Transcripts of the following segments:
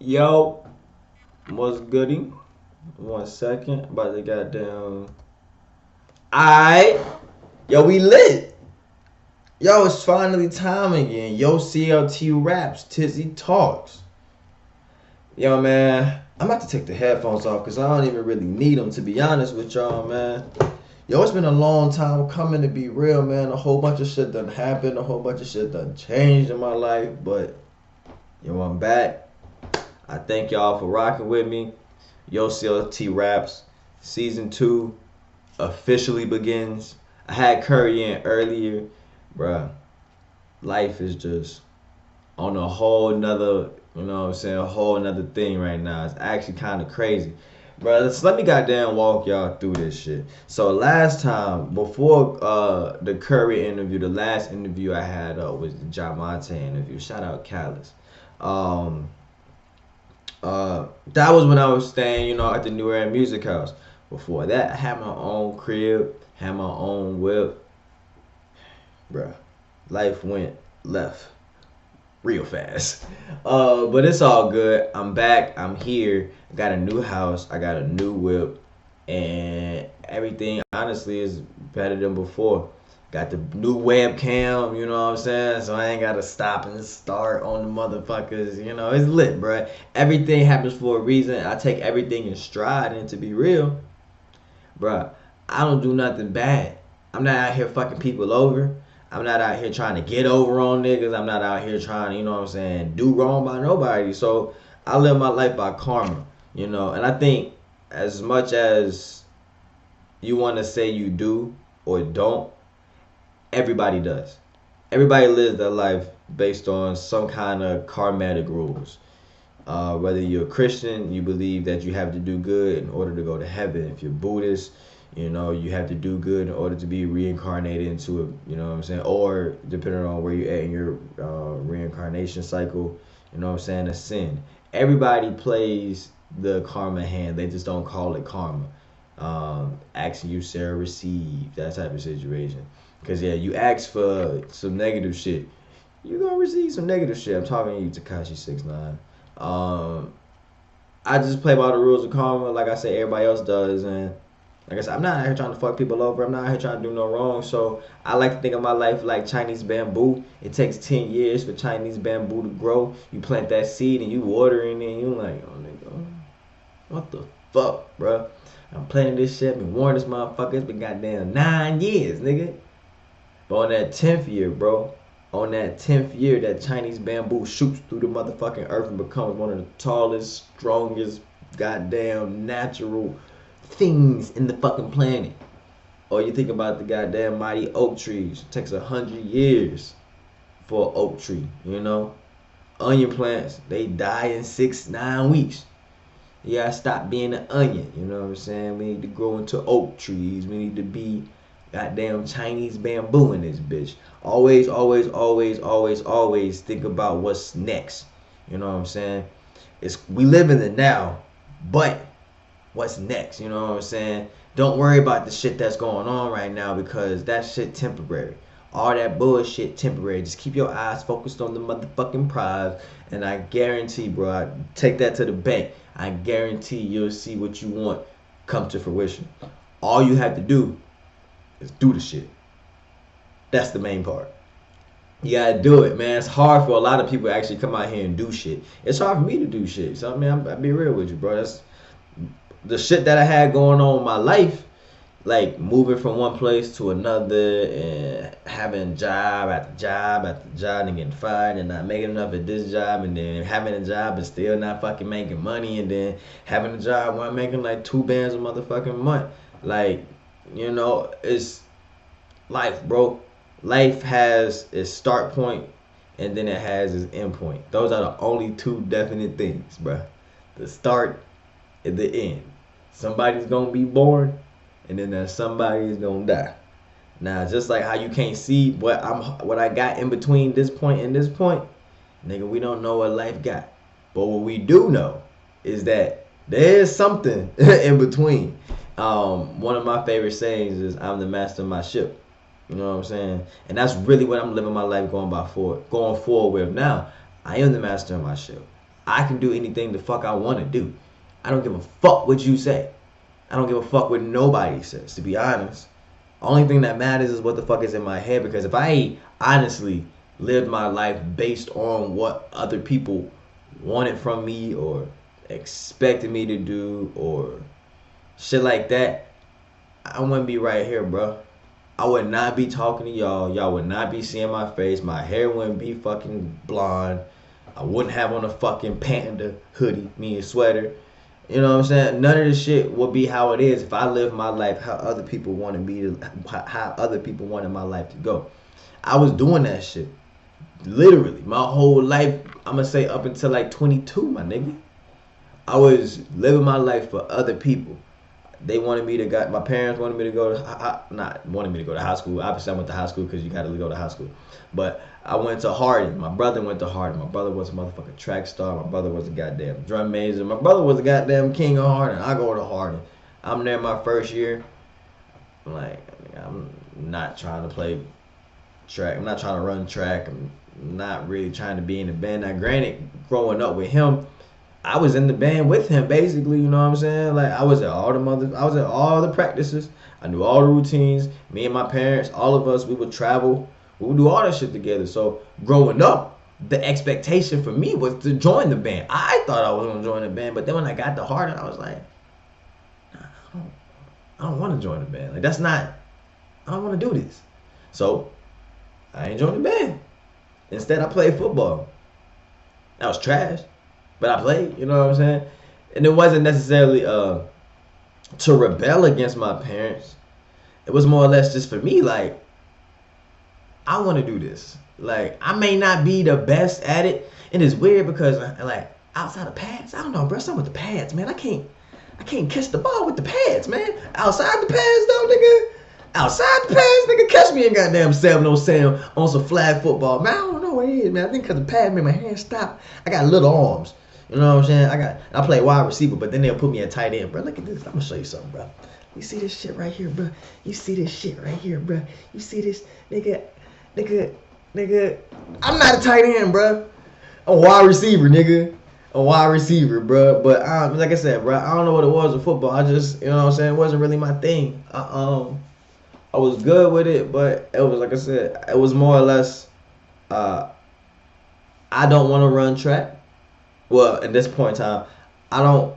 Yo, what's goody? 1 second, about to goddamn. Alright, yo, we lit. Yo, it's finally time again. Yo, CLT Raps, Tizzy talks. Yo, man, I'm about to take the headphones off because I don't even really need them, to be honest with y'all, man. Yo, it's been a long time coming, to be real, man. A whole bunch of shit done happened, a whole bunch of shit done changed in my life, but yo, I'm back. I thank y'all for rocking with me. Yo, CLT Raps, Season 2 officially begins. I had Curry in earlier. Bruh, life is just on a whole nother, you know what I'm saying, a whole nother thing right now. It's actually kind of crazy. Bruh, let me goddamn walk y'all through this shit. So last time, before the Curry interview, the last interview I had was the Jamonte interview. Shout out Callis. Um, that was when I was staying, at the New Era Music House. Before that, I had my own crib, had my own whip. Bruh, life went left real fast. But it's all good. I'm back. I'm here. I got a new house. I got a new whip. And everything, honestly, is better than before. Got the new webcam, you know what I'm saying? So I ain't got to stop and start on the motherfuckers. It's lit, bruh. Everything happens for a reason. I take everything in stride. And to be real, bruh, I don't do nothing bad. I'm not out here fucking people over. I'm not out here trying to get over on niggas. I'm not out here trying to, you know what I'm saying, do wrong by nobody. So I live my life by karma, And I think as much as you want to say you do or don't, everybody does. Everybody lives their life based on some kind of karmatic rules. Whether you're a Christian, you believe that you have to do good in order to go to heaven. If you're Buddhist, you have to do good in order to be reincarnated into a, you know what I'm saying? Or depending on where you're at in your reincarnation cycle, you know what I'm saying, a sin. Everybody plays the karma hand. They just don't call it karma. Asking you, Sarah, receive, that type of situation. Because, yeah, you ask for some negative shit, you're going to receive some negative shit. I'm talking to you, Takashi 69. I just play by the rules of karma, like I say, everybody else does, and like I said, I'm not out here trying to fuck people over. I'm not out here trying to do no wrong. So I like to think of my life like Chinese bamboo. It takes 10 years for Chinese bamboo to grow. You plant that seed and you water it, and you like, oh nigga, what the fuck, bro? I'm planting this shit. Been warning this motherfucker. It's been goddamn 9 years, nigga. But on that 10th year, bro, on that 10th year, that Chinese bamboo shoots through the motherfucking earth and becomes one of the tallest, strongest, goddamn natural things in the fucking planet. Or you think about the goddamn mighty oak trees. It takes 100 years for an oak tree, Onion plants, they die in 6, 9 weeks. You gotta stop being an onion, you know what I'm saying? We need to grow into oak trees. We need to be goddamn Chinese bamboo in this bitch. Always, always, always, always, always think about what's next. You know what I'm saying? We live in the now, but what's next? You know what I'm saying? Don't worry about the shit that's going on right now because that shit temporary. All that bullshit temporary. Just keep your eyes focused on the motherfucking prize, and I guarantee, bro, I take that to the bank. I guarantee you'll see what you want come to fruition. All you have to do is do the shit. That's the main part. You gotta do it, man. It's hard for a lot of people to actually come out here and do shit. It's hard for me to do shit. So I mean, I'll be real with you, bro. That's the shit that I had going on in my life, like moving from one place to another and having job after job after job and getting fired and not making enough at this job and then having a job and still not fucking making money and then having a job where I'm making like 2 bands a motherfucking month. Like, it's life, bro. Life has its start point and then it has its end point. Those are the only two definite things, bro. The start and the end. Somebody's gonna be born and then there's somebody is gonna die. Now, just like how you can't see what I got in between this point and this point, nigga, we don't know what life got. But what we do know is that there's something in between. One of my favorite sayings is I'm the master of my ship. You know what I'm saying? And that's really what I'm living my life going forward with now. I am the master of my ship. I can do anything the fuck I want to do. I don't give a fuck what you say. I don't give a fuck what nobody says, to be honest. Only thing that matters is what the fuck is in my head, because if I honestly lived my life based on what other people wanted from me or expected me to do or shit like that, I wouldn't be right here, bro. I would not be talking to y'all. Y'all would not be seeing my face. My hair wouldn't be fucking blonde. I wouldn't have on a fucking panda hoodie, me a sweater. You know what I'm saying? None of this shit would be how it is if I lived my life how other people wanted me to, how other people wanted my life to go. I was doing that shit. Literally, my whole life, I'm gonna say up until like 22, my nigga. I was living my life for other people. They wanted me to go. My parents wanted me to go to not wanted me to go to high school. Obviously, I went to high school because you got to go to high school. But I went to Harding. My brother went to Harding. My brother was a motherfucking track star. My brother was a goddamn drum major. My brother was a goddamn king of Harding. I go to Harding. I'm there my first year. I'm not trying to play track. I'm not trying to run track. I'm not really trying to be in the band. Now, granted, growing up with him, I was in the band with him, basically, you know what I'm saying? Like, I was at all the practices. I knew all the routines. Me and my parents, all of us, we would travel. We would do all that shit together. So, growing up, the expectation for me was to join the band. I thought I was going to join the band, but then when I got to Harding, I was like, nah, I don't want to join the band. Like, I don't want to do this. So, I ain't joined the band. Instead, I played football. That was trash. But I played, you know what I'm saying? And it wasn't necessarily to rebel against my parents. It was more or less just for me, like, I want to do this. Like, I may not be the best at it. And it's weird because, like, outside of pads, I don't know, bro, something with the pads, man. I can't catch the ball with the pads, man. Outside the pads, though, nigga. Outside the pads, nigga, catch me in goddamn 707 on some flag football. Man, I don't know what it is, man. I think because the pad made my hands stop. I got little arms. You know what I'm saying? I play wide receiver, but then they'll put me at tight end, bro. Look at this. I'm gonna show you something, bro. You see this shit right here, bro? You see this shit right here, bro? You see this, nigga? I'm not a tight end, bro. I'm a wide receiver, nigga. A wide receiver, bro. But like I said, bro, I don't know what it was with football. I just, you know what I'm saying? It wasn't really my thing. I was good with it, but it was, like I said, it was more or less. I don't want to run track. Well, at this point in time, I don't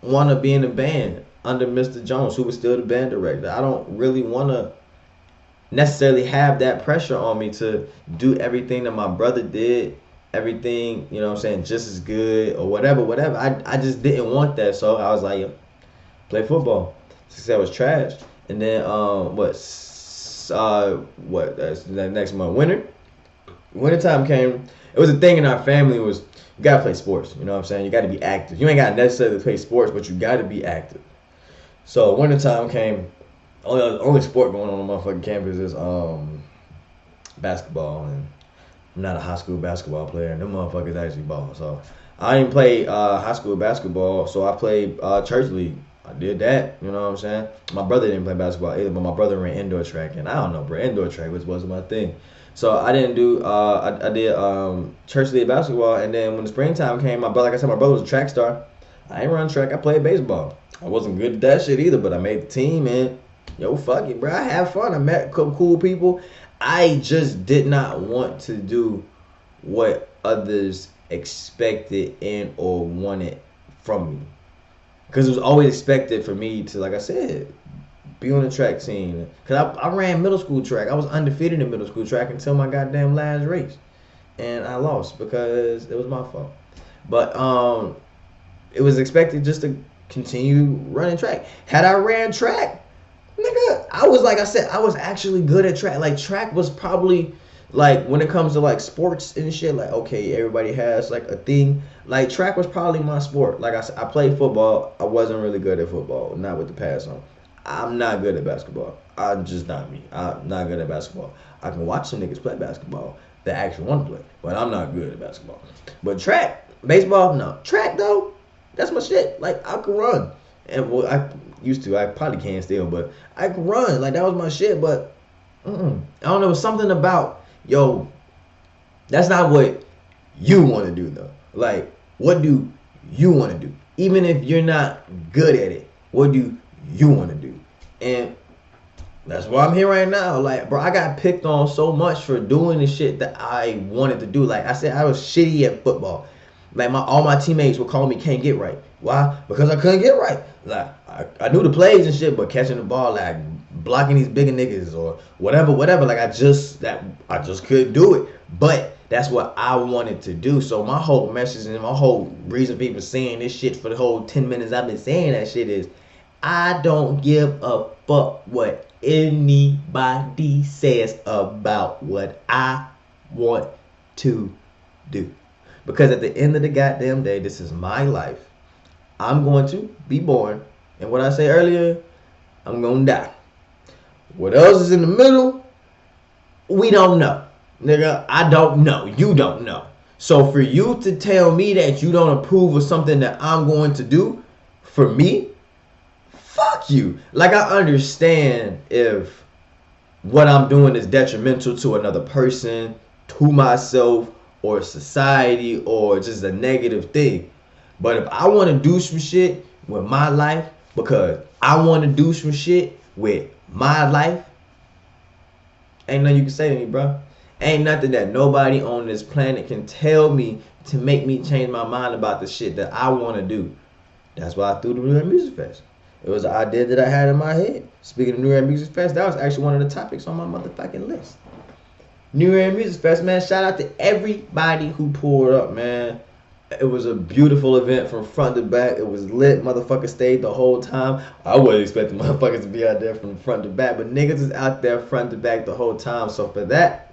want to be in the band under Mr. Jones, who was still the band director. I don't really want to necessarily have that pressure on me to do everything that my brother did, everything, you know what I'm saying, just as good or whatever. I just didn't want that, so I was like, play football. Success was trash. And then, that's the next month, wintertime came. It was a thing in our family was, you gotta play sports, you know what I'm saying? You gotta be active. You ain't gotta necessarily play sports, but you gotta be active. So wintertime came, only sport going on the motherfucking campus is basketball, and I'm not a high school basketball player, and them motherfuckers actually ball. So I didn't play high school basketball, so I played church league. I did that, you know what I'm saying? My brother didn't play basketball either, but my brother ran indoor track, and I don't know, bro, indoor track wasn't my thing. So I didn't do. I did church league basketball, and then when the springtime came, like I said, my brother was a track star. I ain't run track. I played baseball. I wasn't good at that shit either, but I made the team, and fuck it, bro. I had fun. I met cool people. I just did not want to do what others expected and or wanted from me, because it was always expected for me to, like I said, be on the track scene. Because I ran middle school track. I was undefeated in middle school track until my goddamn last race. And I lost because it was my fault. But it was expected just to continue running track. Had I ran track, nigga, I was, like I said, I was actually good at track. Like, track was probably, like, when it comes to, like, sports and shit, like, okay, everybody has, like, a thing. Like, track was probably my sport. Like I said, I played football. I wasn't really good at football. Not with the pads on. I'm not good at basketball. I'm just not me. I'm not good at basketball. I can watch some niggas play basketball that actually want to play, but I'm not good at basketball. But track, baseball, no. Track, though, that's my shit. Like, I can run. And, well, I used to. I probably can still, but I can run. Like, that was my shit, but I don't know. It was something about, that's not what you want to do, though. Like, What do you want to do? Even if you're not good at it, what do you want to do? And that's why I'm here right now. Like, bro, I got picked on so much for doing the shit that I wanted to do. Like I said, I was shitty at football. Like all my teammates would call me can't get right. Why? Because I couldn't get right. Like I knew the plays and shit, but catching the ball, like blocking these bigger niggas or whatever. Like I just couldn't do it. But that's what I wanted to do. So my whole message and my whole reason for even saying this shit for the whole 10 minutes I've been saying that shit is I don't give a fuck what anybody says about what I want to do. Because at the end of the goddamn day, this is my life. I'm going to be born. And what I say earlier, I'm going to die. What else is in the middle? We don't know. Nigga, I don't know. You don't know. So for you to tell me that you don't approve of something that I'm going to do, for me, fuck you. Like, I understand if what I'm doing is detrimental to another person, to myself, or society, or just a negative thing. But if I want to do some shit with my life, because I want to do some shit with my life, ain't nothing you can say to me, bro. Ain't nothing that nobody on this planet can tell me to make me change my mind about the shit that I want to do. That's why I threw the New York Music Fest. It was an idea that I had in my head. Speaking of New York Music Fest, that was actually one of the topics on my motherfucking list. New York Music Fest, man. Shout out to everybody who pulled up, man. It was a beautiful event from front to back. It was lit. Motherfuckers stayed the whole time. I wasn't expecting motherfuckers to be out there from front to back, but niggas is out there front to back the whole time. So for that,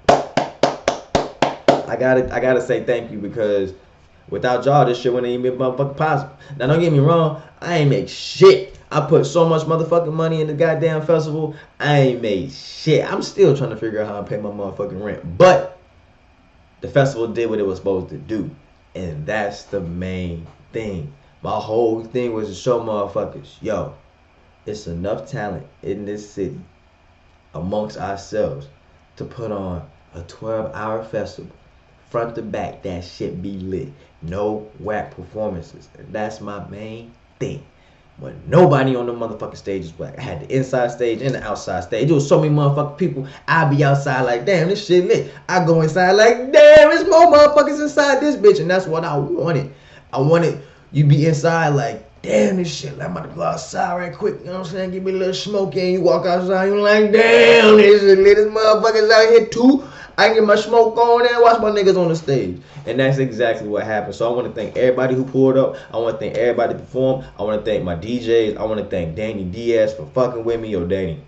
I gotta say thank you, because without y'all, this shit wouldn't even be motherfucking possible. Now, don't get me wrong, I ain't make shit. I put so much motherfucking money in the goddamn festival, I ain't made shit. I'm still trying to figure out how to pay my motherfucking rent. But the festival did what it was supposed to do. And that's the main thing. My whole thing was to show motherfuckers, yo, it's enough talent in this city amongst ourselves to put on a 12-hour festival. Front to back, that shit be lit. No whack performances. And that's my main thing. When nobody on the motherfucking stage is whack. I had the inside stage and the outside stage. There was so many motherfucking people. I be outside like, damn, this shit lit. I go inside like, damn, there's more motherfuckers inside this bitch. And that's what I wanted. I wanted you be inside like, damn, this shit, I'm about to go outside right quick. You know what I'm saying? Give me a little smoke and you walk outside. You like, damn, this shit lit. This motherfuckers out here too. I can get my smoke on and watch my niggas on the stage. And that's exactly what happened. So I want to thank everybody who pulled up. I want to thank everybody who performed. I want to thank my DJs. I want to thank Danny Diaz for fucking with me. Yo, Danny,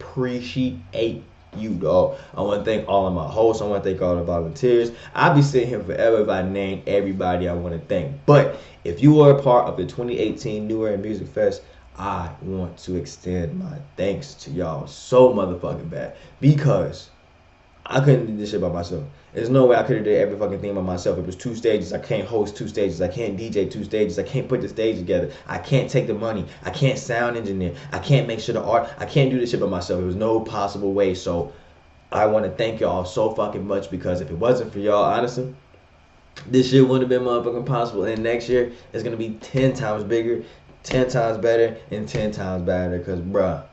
appreciate you, dog. I want to thank all of my hosts. I want to thank all the volunteers. I'll be sitting here forever if I name everybody I want to thank. But if you were a part of the 2018 New Era Music Fest, I want to extend my thanks to y'all so motherfucking bad, because I couldn't do this shit by myself. There's no way I could have did every fucking thing by myself. It was 2 stages. I can't host 2 stages. I can't DJ 2 stages. I can't put the stage together. I can't take the money. I can't sound engineer. I can't make sure the art. I can't do this shit by myself. There was no possible way. So I want to thank y'all so fucking much, because if it wasn't for y'all, honestly, this shit wouldn't have been motherfucking possible. And next year, it's going to be 10 times bigger, 10 times better, and 10 times better. Because, bruh,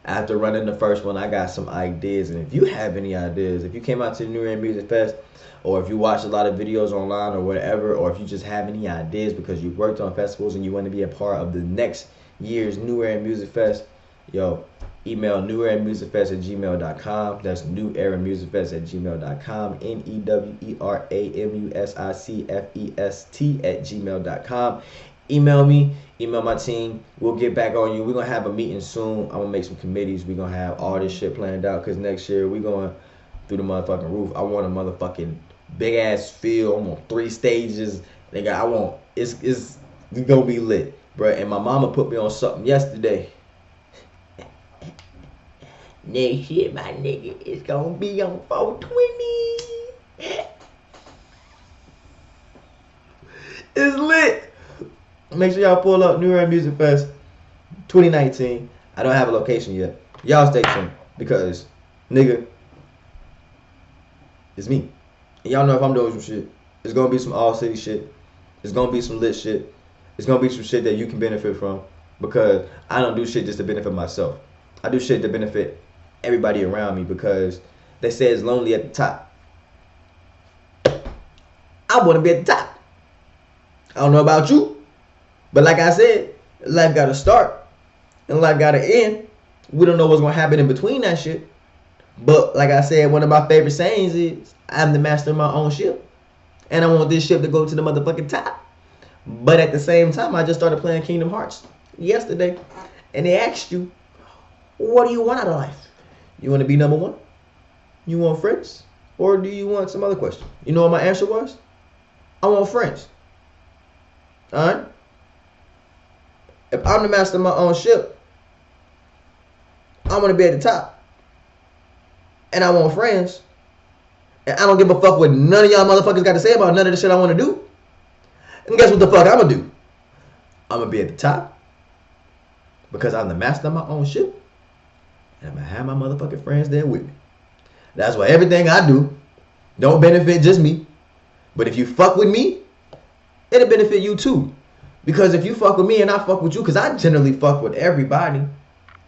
after running the first one, I got some ideas. And if you have any ideas, if you came out to the New Era Music Fest, or if you watch a lot of videos online or whatever, or if you just have any ideas because you worked on festivals and you want to be a part of the next year's New Era Music Fest, yo, email neweramusicfest@gmail.com. That's neweramusicfest@gmail.com. neweramusicfest@gmail.com. Email me, email my team. We'll get back on you. We're going to have a meeting soon. I'm going to make some committees. We're going to have all this shit planned out, because next year we're going through the motherfucking roof. I want a motherfucking big ass field. I want 3 stages. Nigga, I want, it's going to be lit, bro. And my mama put me on something yesterday. Next year, my nigga, it's going to be on 420. It's lit. Make sure y'all pull up New Era Music Fest 2019. I don't have a location yet. Y'all stay tuned, because, nigga, it's me. And y'all know if I'm doing some shit, It's gonna be some all city shit. It's gonna be some lit shit. It's gonna be some shit that you can benefit from, because I don't do shit just to benefit myself. I do shit to benefit everybody around me, because they say it's lonely at the top. I want to be at the top. I don't know about you, but like I said, life got to start and life got to end. We don't know what's gonna happen in between that shit. But like I said, one of my favorite sayings is, I'm the master of my own ship, and I want this ship to go to the motherfucking top. But at the same time, I just started playing Kingdom Hearts yesterday, and they asked you, what do you want out of life? You want to be number one? You want friends? Or do you want some other question? You know what my answer was? I want friends. Alright? If I'm the master of my own ship, I want to be at the top. And I want friends. And I don't give a fuck what none of y'all motherfuckers got to say about none of the shit I want to do. And guess what the fuck I'm going to do? I'm going to be at the top, because I'm the master of my own ship. And I'm going to have my motherfucking friends there with me. That's why everything I do don't benefit just me. But if you fuck with me, it'll benefit you too. Because if you fuck with me and I fuck with you, because I generally fuck with everybody.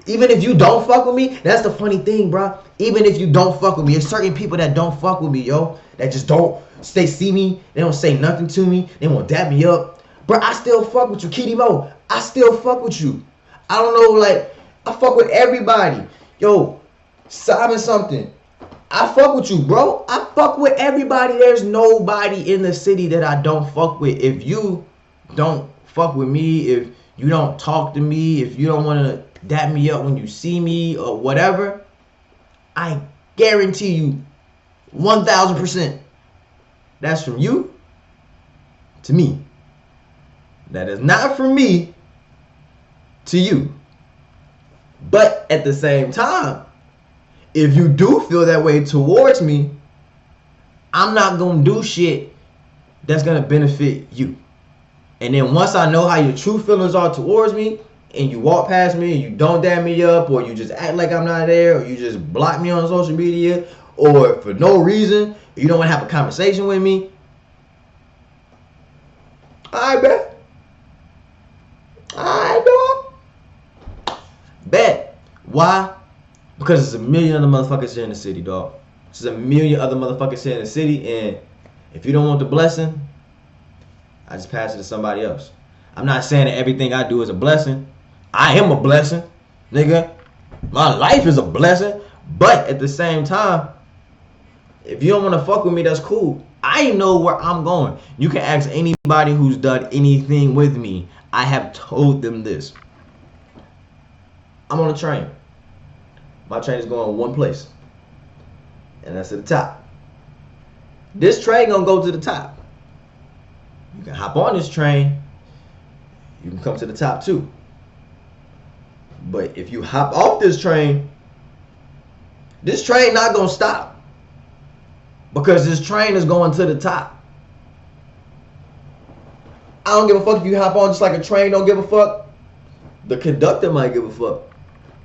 Even if you don't fuck with me, that's the funny thing, bro. Even if you don't fuck with me, there's certain people that don't fuck with me, yo. That just don't see me. They don't say nothing to me. They won't dap me up. Bro, I still fuck with you. Kitty Mo, I still fuck with you. I don't know, like, I fuck with everybody. Yo, Simon something. I fuck with you, bro. I fuck with everybody. There's nobody in the city that I don't fuck with. If you don't fuck with me, if you don't talk to me, if you don't want to dap me up when you see me or whatever, I guarantee you 1,000% that's from you to me. That is not from me to you. But at the same time, if you do feel that way towards me, I'm not going to do shit that's going to benefit you. And then once I know how your true feelings are towards me, and you walk past me and you don't dab me up, or you just act like I'm not there, or you just block me on social media, or for no reason, you don't want to have a conversation with me, alright, bet. Alright, dog. Bet. Why? Because there's a million other motherfuckers here in the city, dog. There's a million other motherfuckers here in the city, and if you don't want the blessing, I just pass it to somebody else. I'm not saying that everything I do is a blessing. I am a blessing, nigga. My life is a blessing. But at the same time, if you don't want to fuck with me, that's cool. I know where I'm going. You can ask anybody who's done anything with me. I have told them this. I'm on a train. My train is going one place, and that's at the top. This train gonna go to the top. You can hop on this train. You can come to the top too. But if you hop off this train not gonna stop, because this train is going to the top. I don't give a fuck if you hop on just like a train don't give a fuck. The conductor might give a fuck.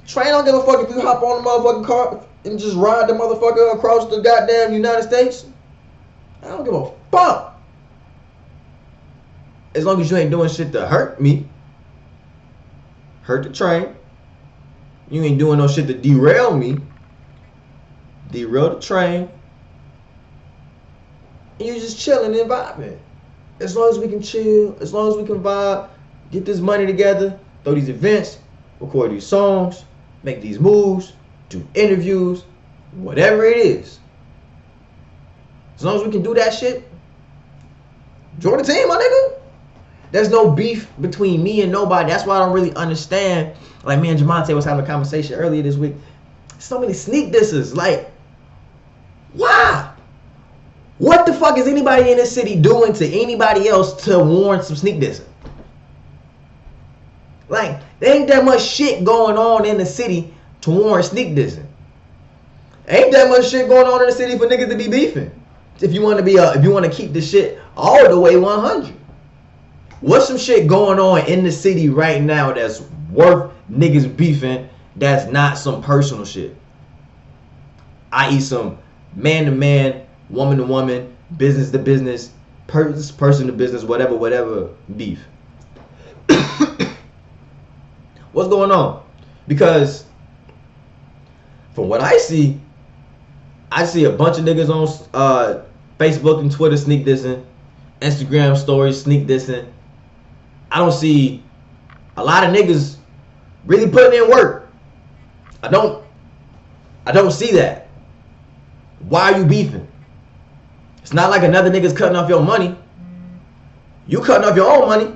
Train don't give a fuck if you hop on the motherfucking car and just ride the motherfucker across the goddamn United States. I don't give a fuck. As long as you ain't doing shit to hurt me. Hurt the train. You ain't doing no shit to derail me. Derail the train. And you just chilling and vibing. As long as we can chill, as long as we can vibe, get this money together, throw these events, record these songs, make these moves, do interviews, whatever it is. As long as we can do that shit, join the team, my nigga. There's no beef between me and nobody. That's why I don't really understand. Like, me and Jamonte was having a conversation earlier this week. So many sneak disses. Like, why? What the fuck is anybody in this city doing to anybody else to warrant some sneak dissing? Like, there ain't that much shit going on in the city to warrant sneak dissing. Ain't that much shit going on in the city for niggas to be beefing. If you want to be if you want to keep the shit all the way 100. What's some shit going on in the city right now that's worth niggas beefing, that's not some personal shit? I.e. some man to man, woman to woman, business to business, person to business, whatever beef. What's going on? Because from what I see a bunch of niggas on Facebook and Twitter sneak dissing, Instagram stories sneak dissing. I don't see a lot of niggas really putting in work. I don't see that. Why are you beefing? It's not like another nigga's cutting off your money. You cutting off your own money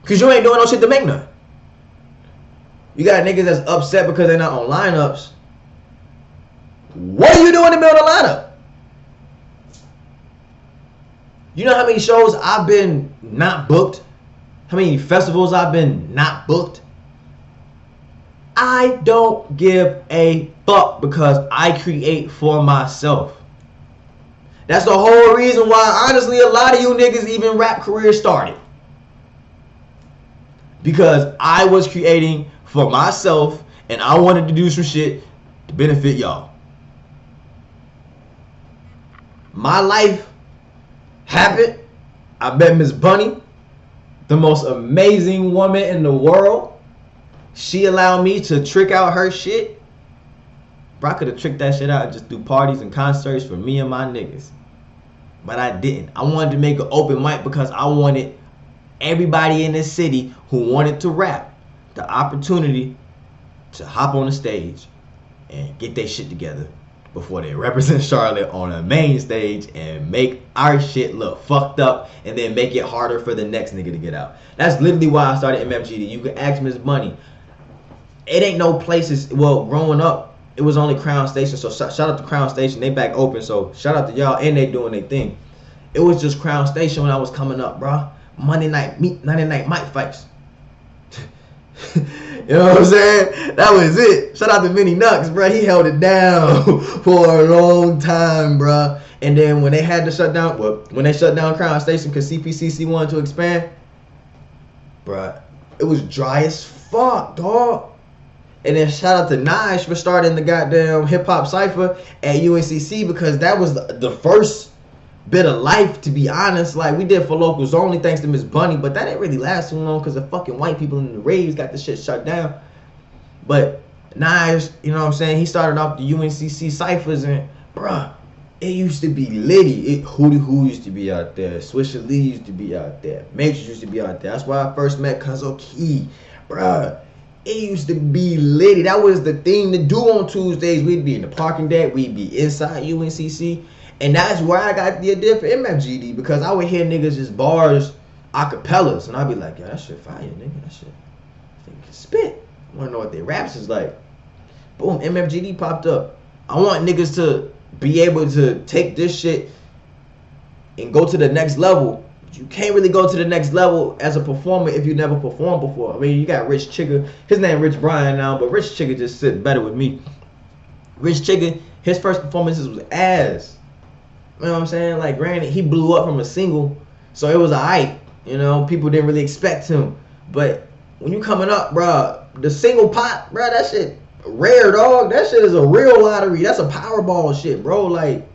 because you ain't doing no shit to make none. You got niggas that's upset because they're not on lineups. What are you doing to build a lineup? You know how many shows I've been not booked? How many festivals I've been not booked? I don't give a fuck because I create for myself. That's the whole reason why, honestly, a lot of you niggas even rap career started. Because I was creating for myself and I wanted to do some shit to benefit y'all. My life happened. I met Miss Bunny, the most amazing woman in the world. She allowed me to trick out her shit. Bro, I could have tricked that shit out and just do parties and concerts for me and my niggas. But I didn't. I wanted to make an open mic because I wanted everybody in this city who wanted to rap the opportunity to hop on the stage and get their shit together before they represent Charlotte on a main stage and make our shit look fucked up and then make it harder for the next nigga to get out. That's literally why I started MFGD. You can ask Miss Bunny. It ain't no places. Well, growing up, it was only Crown Station. So shout out to Crown Station. They back open. So shout out to y'all and they doing their thing. It was just Crown Station when I was coming up, bro. Monday night mic fights. You know what I'm saying? That was it. Shout out to Vinny Nux, bro. He held it down for a long time, bro. And then when they had to shut down, when they shut down Crown Station because CPCC wanted to expand, bro, it was dry as fuck, dog. And then shout out to Nice for starting the goddamn hip hop cipher at UNCC because that was the first bit of life, to be honest. Like, we did for locals only thanks to Miss Bunny, but that didn't really last too long because the fucking white people in the raves got the shit shut down. But Nice, you know what I'm saying, he started off the UNCC ciphers and bruh, it used to be litty. Hootie Hoo used to be out there, Swisher Lee used to be out there, Matrix used to be out there. That's why I first met Cuzzo Key, bruh. It used to be litty. That was the thing to do on Tuesdays. We'd be in the parking deck, we'd be inside UNCC. And that's where I got the idea for MFGD because I would hear niggas just bars, acapellas, and I'd be like, yo, that shit fire, nigga. That shit can spit. I wanna know what their raps is like. Boom, MFGD popped up. I want niggas to be able to take this shit and go to the next level. But you can't really go to the next level as a performer if you never performed before. I mean, you got Rich Chigga. His name Rich Brian now, but Rich Chigga just sit better with me. Rich Chigga, his first performances was ass. You know what I'm saying? Like, granted, he blew up from a single, so it was alright. You know, people didn't really expect him. But when you coming up, bro, the single pot, bro, that shit rare, dog. That shit is a real lottery. That's a Powerball shit, bro. Like,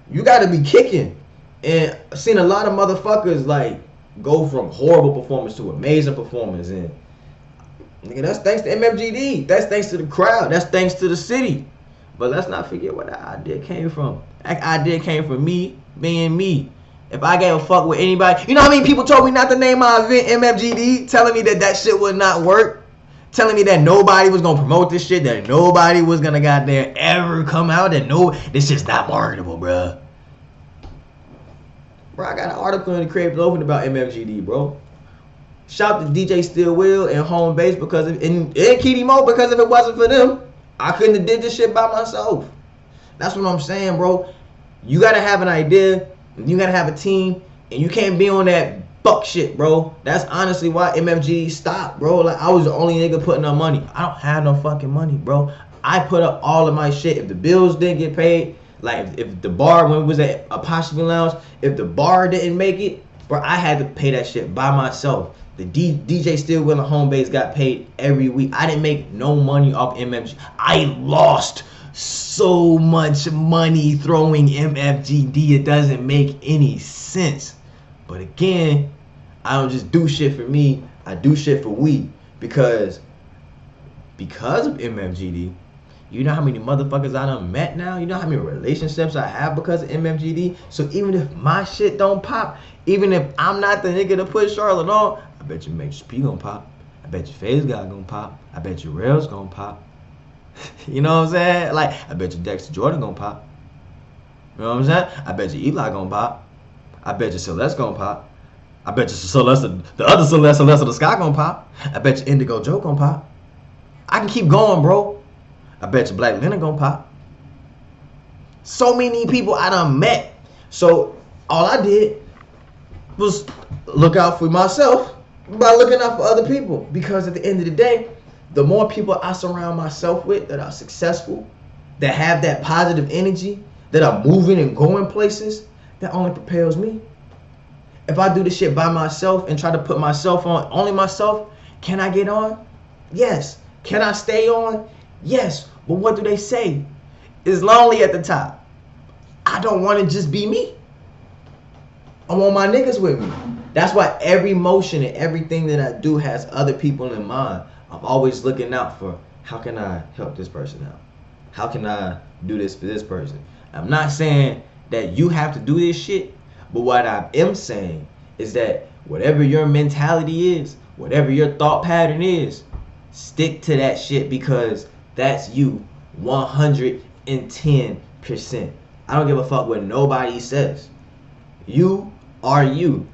you got to be kicking. And I've seen a lot of motherfuckers, like, go from horrible performance to amazing performance. And, nigga, that's thanks to MFGD. That's thanks to the crowd. That's thanks to the city. But let's not forget where that idea came from. That idea came from me being me. If I gave a fuck with anybody, you know how many people told me not to name my event MFGD, telling me that shit would not work, telling me that nobody was gonna promote this shit, that nobody was gonna goddamn ever come out, that this shit's not marketable, bruh. Bro, I got an article in the Creative Open about MFGD, bro. Shout to DJ Stillwell and Home Base because and Kitty Mo, because if it wasn't for them, I couldn't have did this shit by myself. That's what I'm saying, bro. You gotta have an idea, you gotta have a team, and you can't be on that fuck shit, bro. That's honestly why MFG stopped, bro. Like, I was the only nigga putting up money. I don't have no fucking money, bro. I put up all of my shit. If the bills didn't get paid, like if the bar, when it was at Apostrophe Lounge, if the bar didn't make it, bro, I had to pay that shit by myself. The DJ Stillwell and Home Base got paid every week. I didn't make no money off MFG. I lost so much money throwing MFGD. It doesn't make any sense. But again, I don't just do shit for me. I do shit for we. Because of MFGD, you know how many motherfuckers I done met now? You know how many relationships I have because of MFGD? So even if my shit don't pop, even if I'm not the nigga to put Charlotte on, I bet you Matrix P gonna pop. I bet your FaZe guy gonna pop. I bet your Rails gonna pop. You know what I'm saying? Like, I bet your Dexter Jordan gonna pop. You know what I'm saying? I bet your Eli gonna pop. I bet your Celeste gonna pop. I bet your Celeste, the other Celeste of the Sky gonna pop. I bet your Indigo Joe gonna pop. I can keep going, bro. I bet your Black Leonard gonna pop. So many people I done met. So all I did was look out for myself by looking out for other people. Because at the end of the day, the more people I surround myself with that are successful, that have that positive energy, that are moving and going places, that only propels me. If I do this shit by myself and try to put myself on, only myself, can I get on? Yes. Can I stay on? Yes. But what do they say? It's lonely at the top. I don't want to just be me. I want my niggas with me. That's why every motion and everything that I do has other people in mind. I'm always looking out for, how can I help this person out? How can I do this for this person? I'm not saying that you have to do this shit, but what I am saying is that whatever your mentality is, whatever your thought pattern is, stick to that shit, because that's you 110%. I don't give a fuck what nobody says. You are you.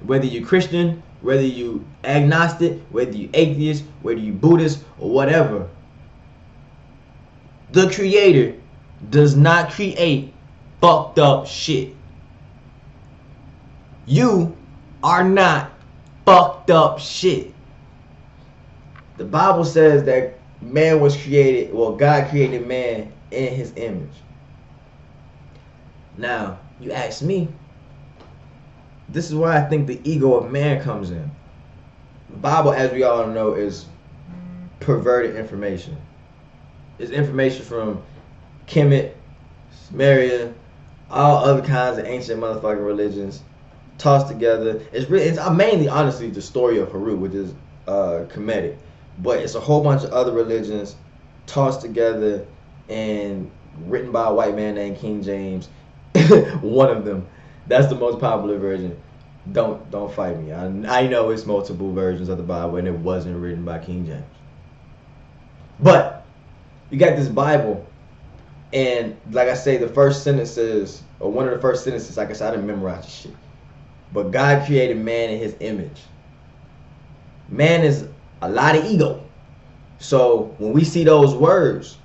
Whether you're Christian, whether you agnostic, whether you atheist, whether you Buddhist, or whatever. The Creator does not create fucked up shit. You are not fucked up shit. The Bible says that man was created, well, God created man in his image. Now, you ask me, this is why I think the ego of man comes in. The Bible, as we all know, is perverted information. It's information from Kemet, Sumerian, all other kinds of ancient motherfucking religions tossed together. It's mainly, honestly, the story of Haru, which is Kemetic. But it's a whole bunch of other religions tossed together and written by a white man named King James. One of them. That's the most popular version. Don't fight me. I know it's multiple versions of the Bible and it wasn't written by King James. But you got this Bible, and like I say, the first sentences, or one of the first sentences, like I said, I didn't memorize this shit. But God created man in his image. Man is a lot of ego. So when we see those words,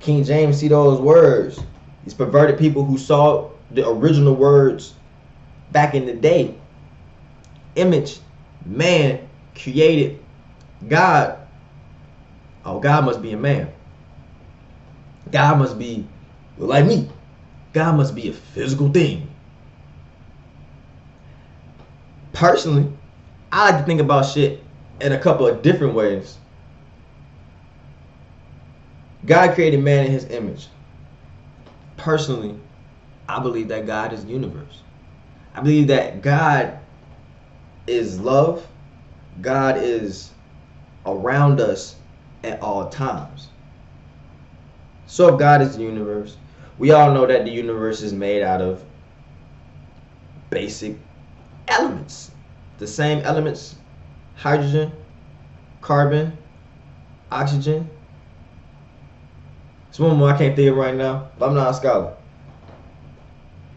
King James see those words, these perverted people who saw the original words back in the day. Image, man, created, God. Oh, God must be a man. God must be like me. God must be a physical thing. Personally, I like to think about shit in a couple of different ways. God created man in his image. Personally, I believe that God is the universe. I believe that God is love. God is around us at all times. So if God is the universe, we all know that the universe is made out of basic elements. The same elements: hydrogen, carbon, oxygen. There's one more I can't think of right now, but I'm not a scholar.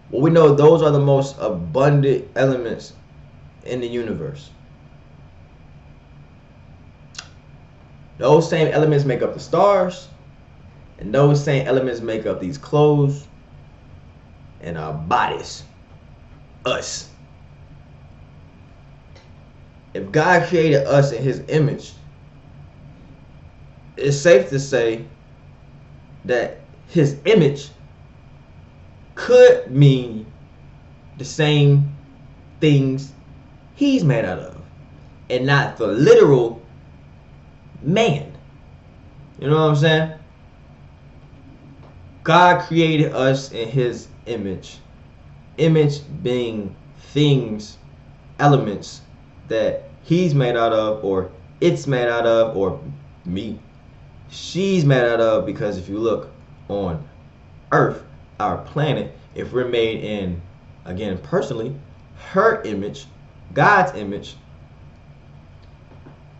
Well, we know those are the most abundant elements in the universe. Those same elements make up the stars, and those same elements make up these clothes and our bodies, us. If God created us in his image, it's safe to say that his image could mean the same things he's made out of, and not the literal man. You know what I'm saying? God created us in his image. Image being things, elements that he's made out of, or it's made out of, or me, she's made out of. Because if you look on Earth, our planet, if we're made in, again, personally, her image, God's image,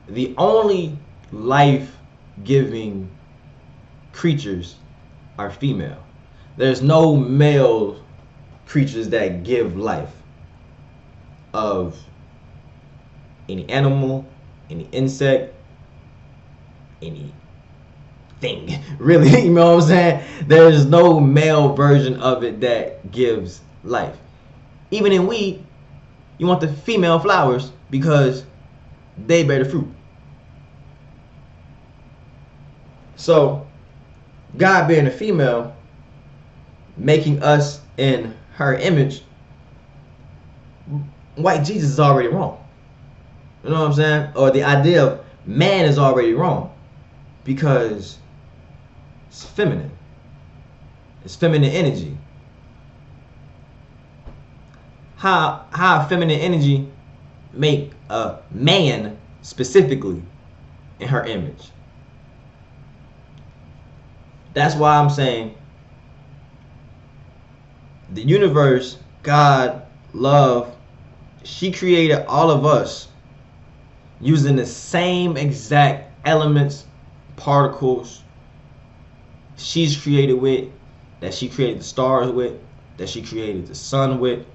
the only life-giving creatures are female. There's no male creatures that give life of any animal, any insect, anything. Really, you know what I'm saying? There's no male version of it that gives life. Even in weed, you want the female flowers because they bear the fruit. So, God being a female, making us in her image, white Jesus is already wrong. You know what I'm saying? Or the idea of man is already wrong, because it's feminine. It's feminine energy. How feminine energy make a man specifically in her image? That's why I'm saying the universe, God, love, she created all of us using the same exact elements, particles she's created with, that she created the stars with, that she created the sun with,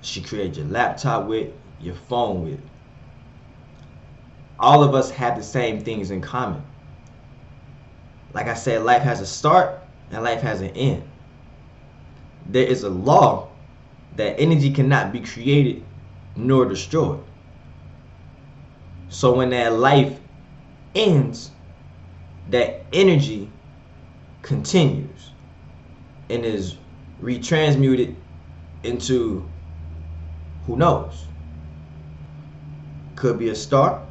she created your laptop with, your phone with. All of us have the same things in common. Like I said, life has a start and life has an end. There is a law that energy cannot be created nor destroyed. So when that life ends, that energy continues and is retransmuted into, who knows? Could be a star,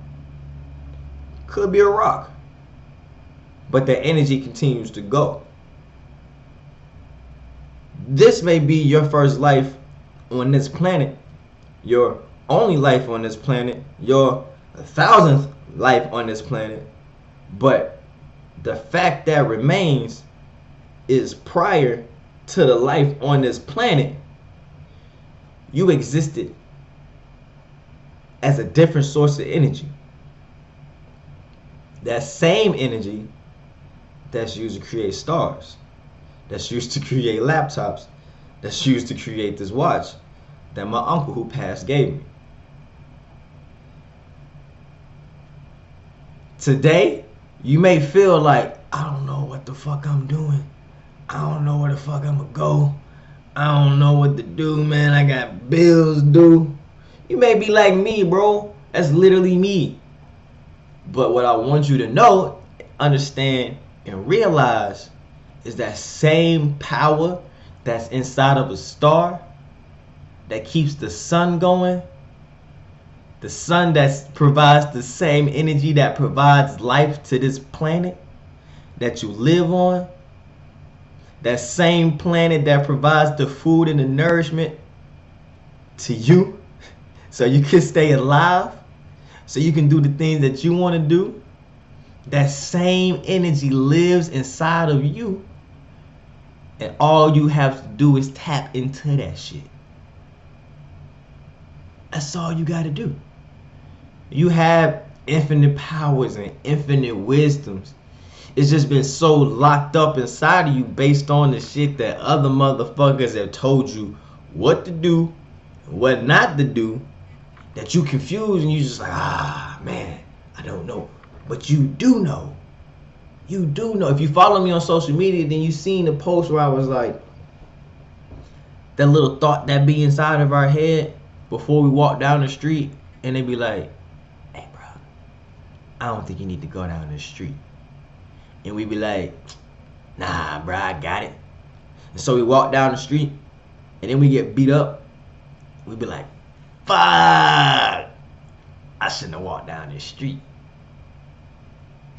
could be a rock, but the energy continues to go. This may be your first life on this planet, your only life on this planet, your 1,000th life on this planet, but the fact that remains is prior to the life on this planet, you existed as a different source of energy. That same energy that's used to create stars, that's used to create laptops, that's used to create this watch that my uncle who passed gave me. Today, you may feel like, I don't know what the fuck I'm doing. I don't know where the fuck I'm gonna go. I don't know what to do, man. I got bills due. You may be like me, bro. That's literally me. But what I want you to know, understand, and realize is that same power that's inside of a star that keeps the sun going, the sun that provides the same energy that provides life to this planet that you live on, that same planet that provides the food and the nourishment to you so you can stay alive, so you can do the things that you want to do, that same energy lives inside of you, and all you have to do is tap into that shit. That's all you got to do. You have infinite powers and infinite wisdoms. It's just been so locked up inside of you based on the shit that other motherfuckers have told you what to do, what not to do, that you confused and you just like, man, I don't know. But you do know. You do know. If you follow me on social media, then you seen the post where I was like, that little thought that be inside of our head before we walk down the street, and they be like, hey bro, I don't think you need to go down the street. And we be like, nah bro, I got it. And so we walk down the street, and then we get beat up. We be like, fuck, I shouldn't have walked down this street.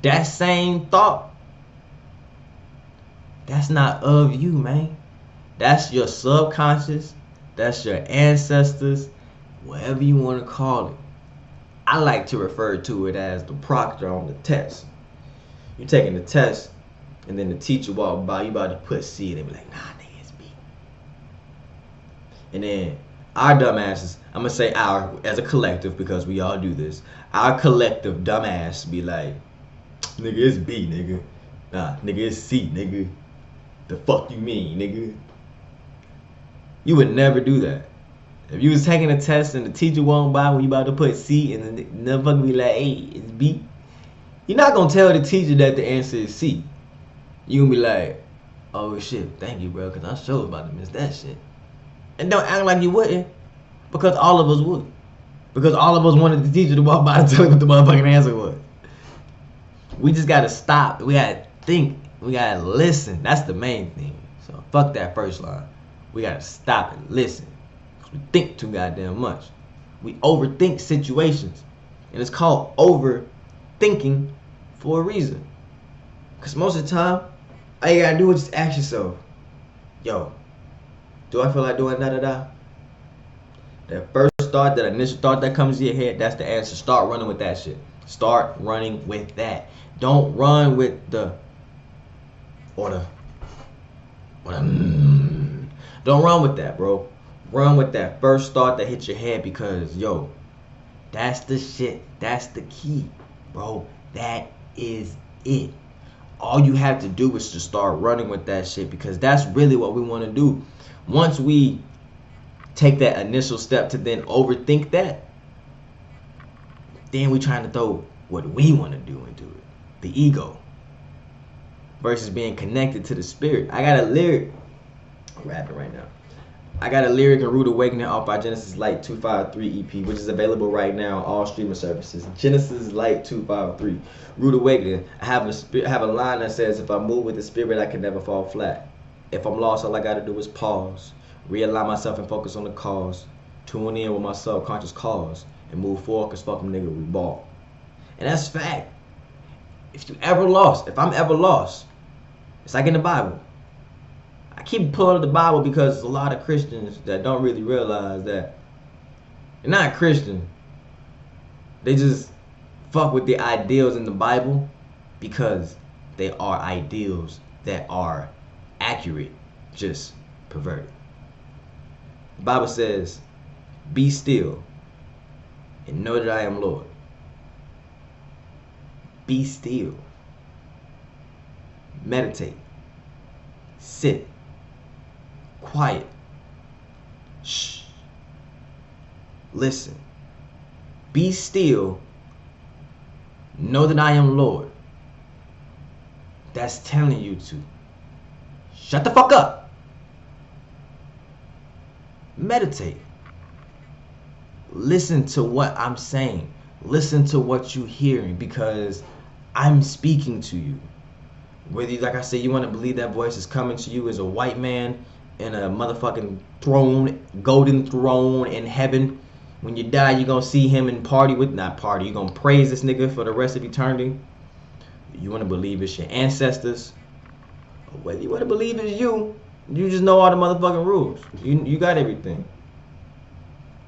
That same thought That's not of you, man. That's your subconscious. That's your ancestors. Whatever you want to call it. I like to refer to it as the proctor on the test. You taking the test, and then the teacher walk by, you about to put C, and they be like, nah, nigga, it's B. And then our dumbasses, I'm gonna say our as a collective because we all do this. Our collective dumbass be like, nigga, it's B, nigga. Nah, nigga, it's C, nigga. The fuck you mean, nigga? You would never do that. If you was taking a test and the teacher walked by when you about to put C and the motherfucker be like, hey, it's B, you're not gonna tell the teacher that the answer is C. You gonna be like, oh shit, thank you, bro, because I sure was about to miss that shit. And don't act like you wouldn't, because all of us would. Because all of us wanted the teacher to walk by and tell us what the motherfucking answer was. We just gotta stop. We gotta think. We gotta listen. That's the main thing. So fuck that first line. We gotta stop and listen. We think too goddamn much. We overthink situations. And it's called overthinking for a reason. Because most of the time, all you gotta do is just ask yourself, yo, do I feel like doing da-da-da? That first thought, that initial thought that comes to your head, that's the answer. Start running with that shit. Start running with that. Don't run with the Don't run with that, bro. Run with that first thought that hits your head because, yo, that's the shit. That's the key, bro. That is it. All you have to do is to start running with that shit because that's really what we want to do. Once we take that initial step to then overthink that, then we trying to throw what we want to do into it. The ego. Versus being connected to the spirit. I got a lyric. I'm rapping right now. I got a lyric in Rude Awakening off our Genesis Light 253 EP, which is available right now on all streaming services. Genesis Light 253. Rude Awakening. I have a line that says, if I move with the spirit, I can never fall flat. If I'm lost, all I gotta do is pause. Realign myself and focus on the cause. Tune in with my subconscious cause. And move forward, cause fuck them nigga, we ball. And that's fact. If you ever lost, if I'm ever lost, it's like in the Bible. I keep pulling up the Bible because there's a lot of Christians that don't really realize that they're not Christian. They just fuck with the ideals in the Bible because they are ideals that are accurate, just perverted. The Bible says, be still and know that I am Lord. Be still. Meditate. Sit. Quiet. Shh. Listen. Be still. Know that I am Lord. That's telling you to shut the fuck up. Meditate. Listen to what I'm saying. Listen to what you're hearing because I'm speaking to you. Whether, like I said, you want to believe that voice is coming to you as a white man in a motherfucking throne, golden throne in heaven. When you die, you're going to see him and party with, not party, you're going to praise this nigga for the rest of eternity. You want to believe it's your ancestors. Or whether you want to believe it's you just know all the motherfucking rules. You got everything.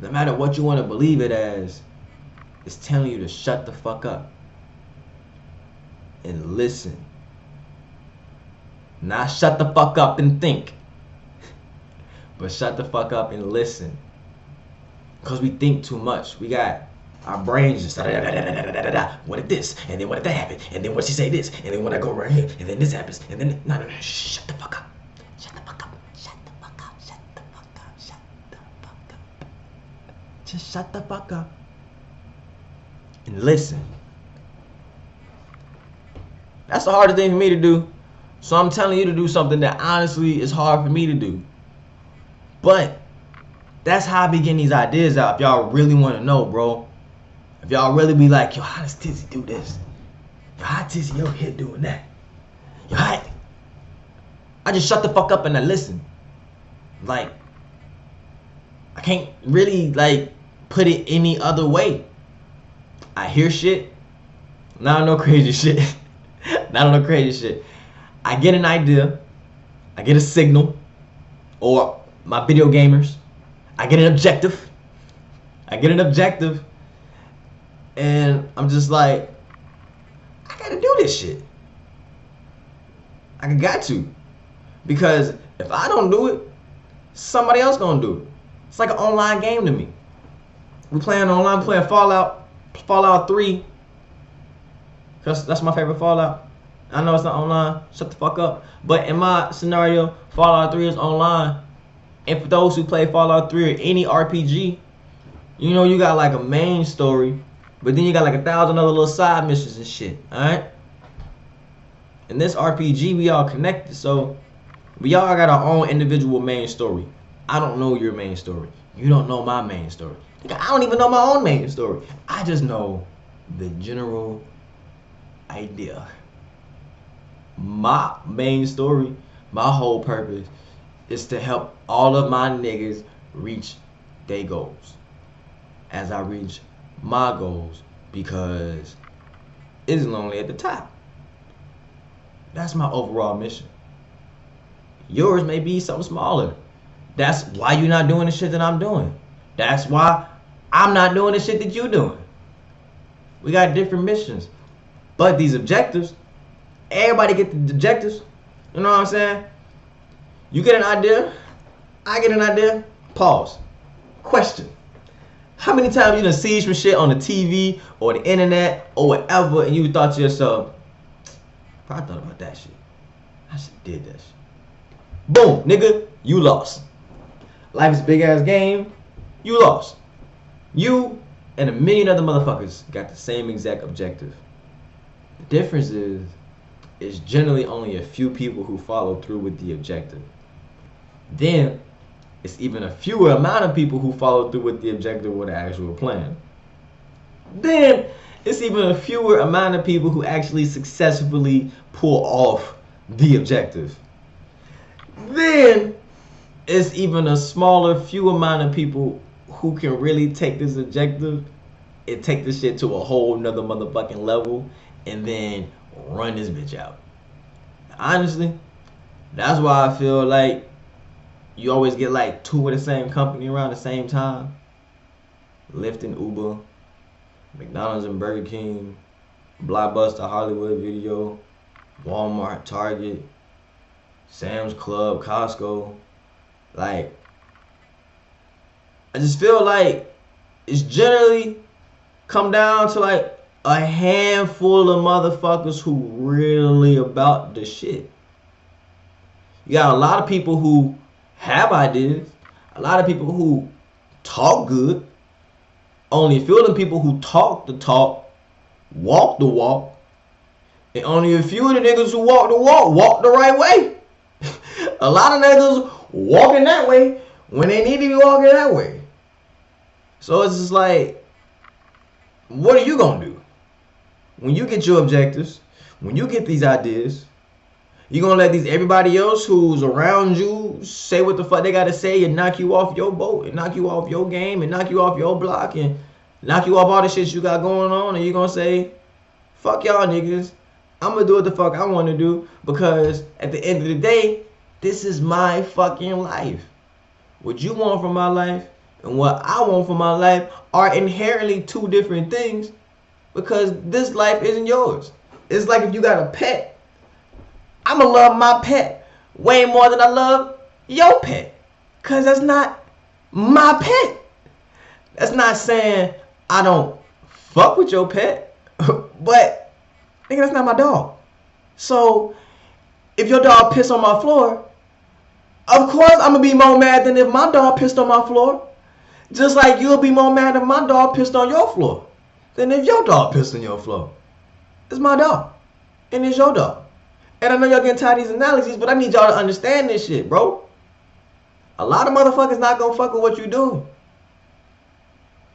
No matter what you want to believe it as, it's telling you to shut the fuck up and listen. Not shut the fuck up and think, but shut the fuck up and listen. Because we think too much. We got our brains just what if this, and then what if that happened, and then what she say this, and then when I go right here, and then this happens, and then no, shut the fuck up. Shut the fuck up. Shut the fuck up. Shut the fuck up. Shut the fuck up. Just shut the fuck up and listen. That's the hardest thing for me to do. So I'm telling you to do something that honestly is hard for me to do. But that's how I be getting these ideas out. If y'all really want to know, bro. If y'all really be like, yo, how does Tizzy do this? Yo, how Tizzy over here doing that? Yo, how? I just shut the fuck up and I listen. Like, I can't really, like, put it any other way. I hear shit. Not no crazy shit. Not no crazy shit. I get an idea. I get a signal, or my video gamers, I get an objective. And I'm just like, I gotta do this shit. I got to. Because if I don't do it, somebody else gonna do it. It's like an online game to me. We playing online, playing Fallout 3. Cause that's my favorite Fallout. I know it's not online. Shut the fuck up. But in my scenario, Fallout 3 is online. And for those who play Fallout 3 or any RPG, you know you got like a main story, but then you got like 1,000 other little side missions and shit. Alright? In this RPG, we all connected, so we all got our own individual main story. I don't know your main story. You don't know my main story. I don't even know my own main story. I just know the general idea. My main story, my whole purpose is to help all of my niggas reach their goals as I reach my goals, because it's lonely at the top. That's my overall mission. Yours may be something smaller. That's why you're not doing the shit that I'm doing. That's why I'm not doing the shit that you're doing. We got different missions. But these objectives, everybody get the objectives. You know what I'm saying? You get an idea, I get an idea. Pause. Question. How many times you done seen some shit on the TV or the internet or whatever, and you thought to yourself, I thought about that shit. I should have did that shit. Boom, nigga, you lost. Life's a big ass game. You lost. You and a million other motherfuckers got the same exact objective. The difference is, it's generally only a few people who follow through with the objective. Then, it's even a fewer amount of people who follow through with the objective with the actual plan. Then, it's even a fewer amount of people who actually successfully pull off the objective. Then, it's even a smaller, few amount of people who can really take this objective and take this shit to a whole nother motherfucking level and then run this bitch out. Honestly, that's why I feel like you always get like two of the same company around the same time. Lyft and Uber, McDonald's and Burger King, Blockbuster, Hollywood Video, Walmart, Target, Sam's Club, Costco. Like, I just feel like it's generally come down to like a handful of motherfuckers who really about the shit. You got a lot of people who have ideas, a lot of people who talk good. Only a few of them people who talk the talk, walk the walk, and only a few of the niggas who walk the walk the right way. A lot of niggas walking that way when they need to be walking that way. So it's just like, what are you gonna do? When you get your objectives, when you get these ideas, you gonna let everybody else who's around you say what the fuck they gotta say and knock you off your boat and knock you off your game and knock you off your block and knock you off all the shit you got going on, and you gonna say, fuck y'all niggas, I'm gonna do what the fuck I wanna do, because at the end of the day, this is my fucking life. What you want from my life and what I want from my life are inherently two different things, because this life isn't yours. It's like if you got a pet, I'ma love my pet way more than I love your pet, because that's not my pet. That's not saying I don't fuck with your pet, but nigga, that's not my dog. So if your dog pissed on my floor, of course I'm gonna be more mad than if my dog pissed on my floor. Just like you'll be more mad if my dog pissed on your floor than if your dog pissed on your floor. It's my dog, and it's your dog. And I know y'all getting tired of these analogies, but I need y'all to understand this shit, bro. A lot of motherfuckers not gonna fuck with what you doing.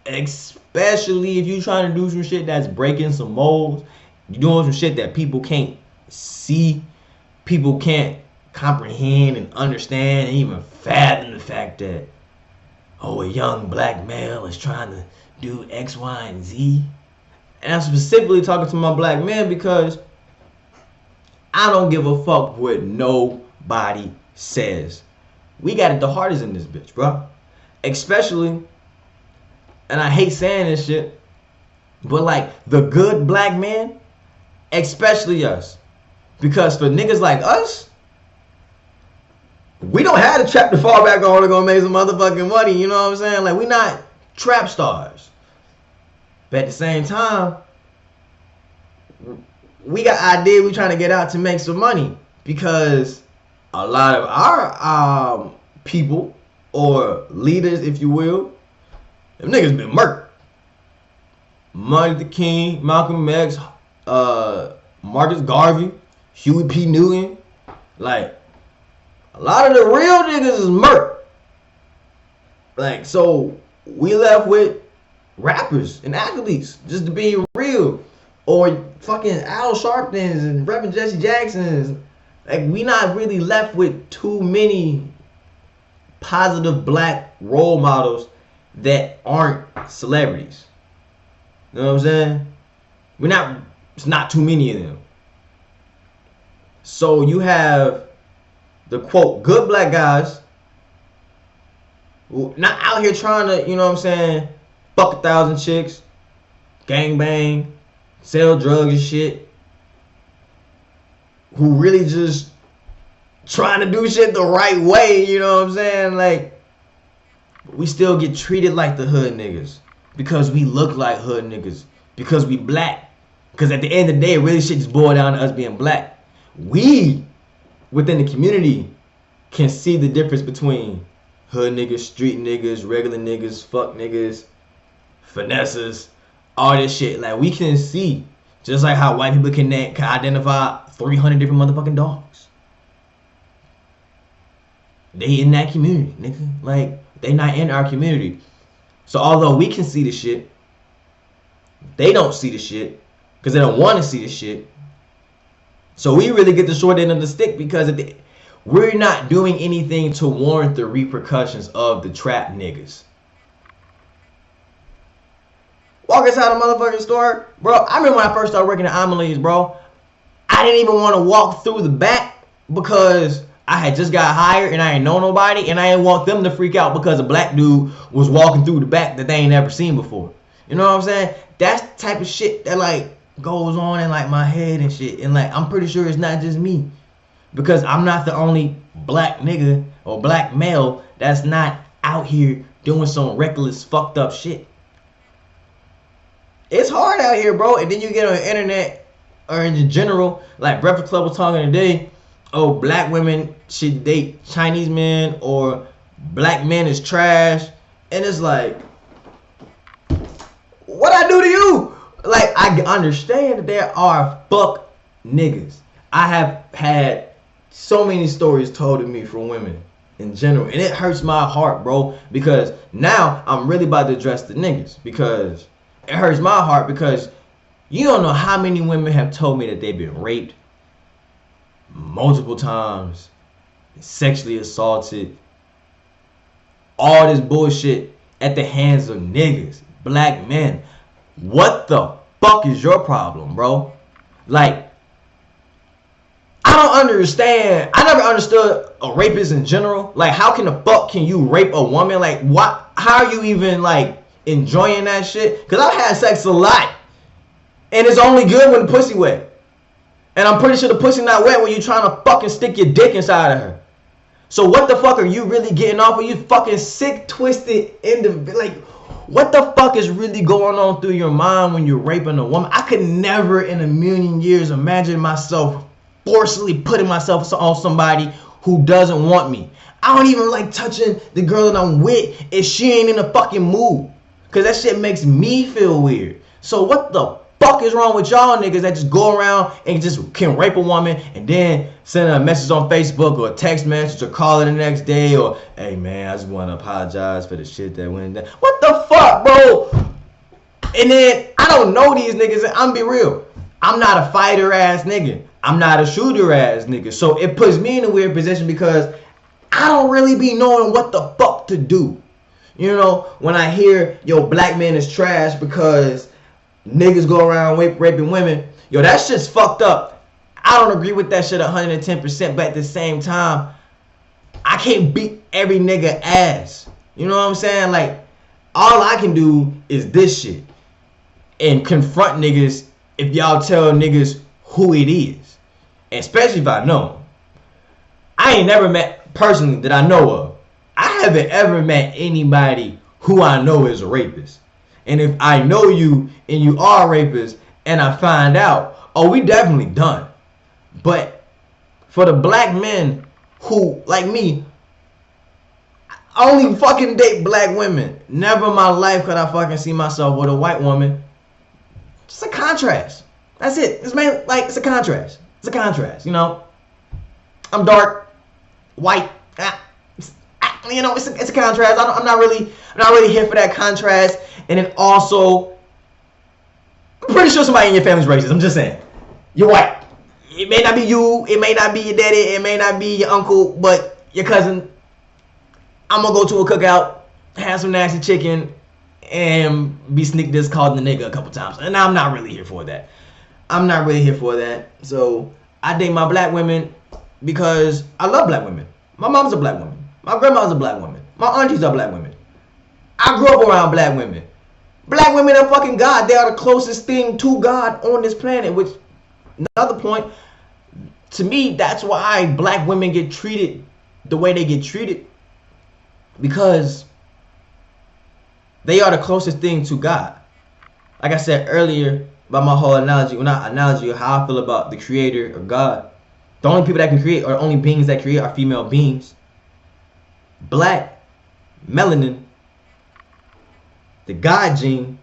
Especially if you trying to do some shit that's breaking some molds. You doing some shit that people can't see. People can't comprehend and understand and even fathom the fact that, oh, a young black male is trying to do X, Y, and Z. And I'm specifically talking to my black men because I don't give a fuck what nobody says. We got it the hardest in this bitch, bro. Especially, and I hate saying this shit, but like the good black men, especially us. Because for niggas like us, we don't have the trap to fall back on to go make some motherfucking money, you know what I'm saying? Like, we not trap stars. But at the same time, we got ideas we trying to get out to make some money. Because a lot of our people, or leaders, if you will, them niggas been murked. Martin Luther King, Malcolm X, Marcus Garvey, Huey P. Newton. Like, a lot of the real niggas is murked. Like, so we left with rappers and athletes, just to be real. Or fucking Al Sharptons and Reverend Jesse Jacksons. Like, we not really left with too many positive black role models that aren't celebrities. You know what I'm saying? It's not too many of them. So you have the quote, good black guys who not out here trying to, you know what I'm saying, fuck 1,000 chicks, gang bang, sell drugs and shit, who really just trying to do shit the right way, you know what I'm saying? Like, we still get treated like the hood niggas because we look like hood niggas, because we black. Because at the end of the day, really shit just boiled down to us being black. We, within the community, can see the difference between hood niggas, street niggas, regular niggas, fuck niggas, finesses, all this shit. Like, we can see, just like how white people can identify 300 different motherfucking dogs. They in that community, nigga. Like, they not in our community. So although we can see the shit, they don't see the shit because they don't want to see the shit. So we really get the short end of the stick because we're not doing anything to warrant the repercussions of the trap niggas. Walk inside a motherfucking store, bro. I remember when I first started working at Amelie's, bro. I didn't even want to walk through the back because I had just got hired and I ain't know nobody, and I didn't want them to freak out because a black dude was walking through the back that they ain't never seen before. You know what I'm saying? That's the type of shit that like goes on in like my head and shit. And like, I'm pretty sure it's not just me, because I'm not the only black nigga or black male that's not out here doing some reckless fucked up shit. It's hard out here, bro. And then you get on the internet or in general, like Breakfast Club was talking today, oh, black women should date Chinese men, or black men is trash. And it's like, what I do to you? Like, I understand that there are fuck niggas. I have had so many stories told to me from women in general, and it hurts my heart, bro, because now I'm really about to address the niggas, because it hurts my heart, because you don't know how many women have told me that they've been raped multiple times, sexually assaulted, all this bullshit at the hands of niggas, black men. What the fuck is your problem, bro? Like, I don't understand. I never understood a rapist in general. Like, how can the fuck can you rape a woman? Like, what? How are you even like enjoying that shit? Cause I've had sex a lot, and it's only good when the pussy wet. And I'm pretty sure the pussy not wet when you trying to fucking stick your dick inside of her. So what the fuck are you really getting off of? You fucking sick, twisted individual. Like, what the fuck is really going on through your mind when you're raping a woman? I could never in a million years imagine myself forcibly putting myself on somebody who doesn't want me. I don't even like touching the girl that I'm with if she ain't in a fucking mood, cause that shit makes me feel weird. So what the fuck is wrong with y'all niggas that just go around and just can rape a woman and then send a message on Facebook or a text message or call her the next day, or, hey man, I just want to apologize for the shit that went down. What the fuck, bro? And then I don't know these niggas, and I'm be real, I'm not a fighter ass nigga, I'm not a shooter ass nigga. So it puts me in a weird position because I don't really be knowing what the fuck to do. You know, when I hear, yo, black man is trash because niggas go around raping women, yo, that shit's fucked up. I don't agree with that shit 110%, but at the same time, I can't beat every nigga ass. You know what I'm saying? Like, all I can do is this shit. And confront niggas if y'all tell niggas who it is. Especially if I know. I ain't never met, personally, that I know of. I haven't ever met anybody who I know is a rapist. And if I know you and you are a rapist and I find out, oh, we definitely done. But for the black men who, like me, I only fucking date black women. Never in my life could I fucking see myself with a white woman. Just a contrast. That's it. It's a contrast. It's a contrast, you know. I'm dark, white. You know, it's a contrast. I'm not really here for that contrast. And then also, I'm pretty sure somebody in your family's racist. I'm just saying, you're white. It may not be you. It may not be your daddy. It may not be your uncle, but your cousin. I'm gonna go to a cookout, have some nasty chicken, and be sneak this called the nigga a couple times. And I'm not really here for that. I'm not really here for that. So I date my black women because I love black women. My mom's a black woman. My grandma's a black woman. My aunties are black women. I grew up around black women. Black women are fucking God. They are the closest thing to God on this planet. Which, another point, to me, that's why black women get treated the way they get treated. Because they are the closest thing to God. Like I said earlier about my whole analogy, well, not analogy, of how I feel about the creator or God. The only people that can create, or the only beings that create, are female beings. Black, melanin, the God gene,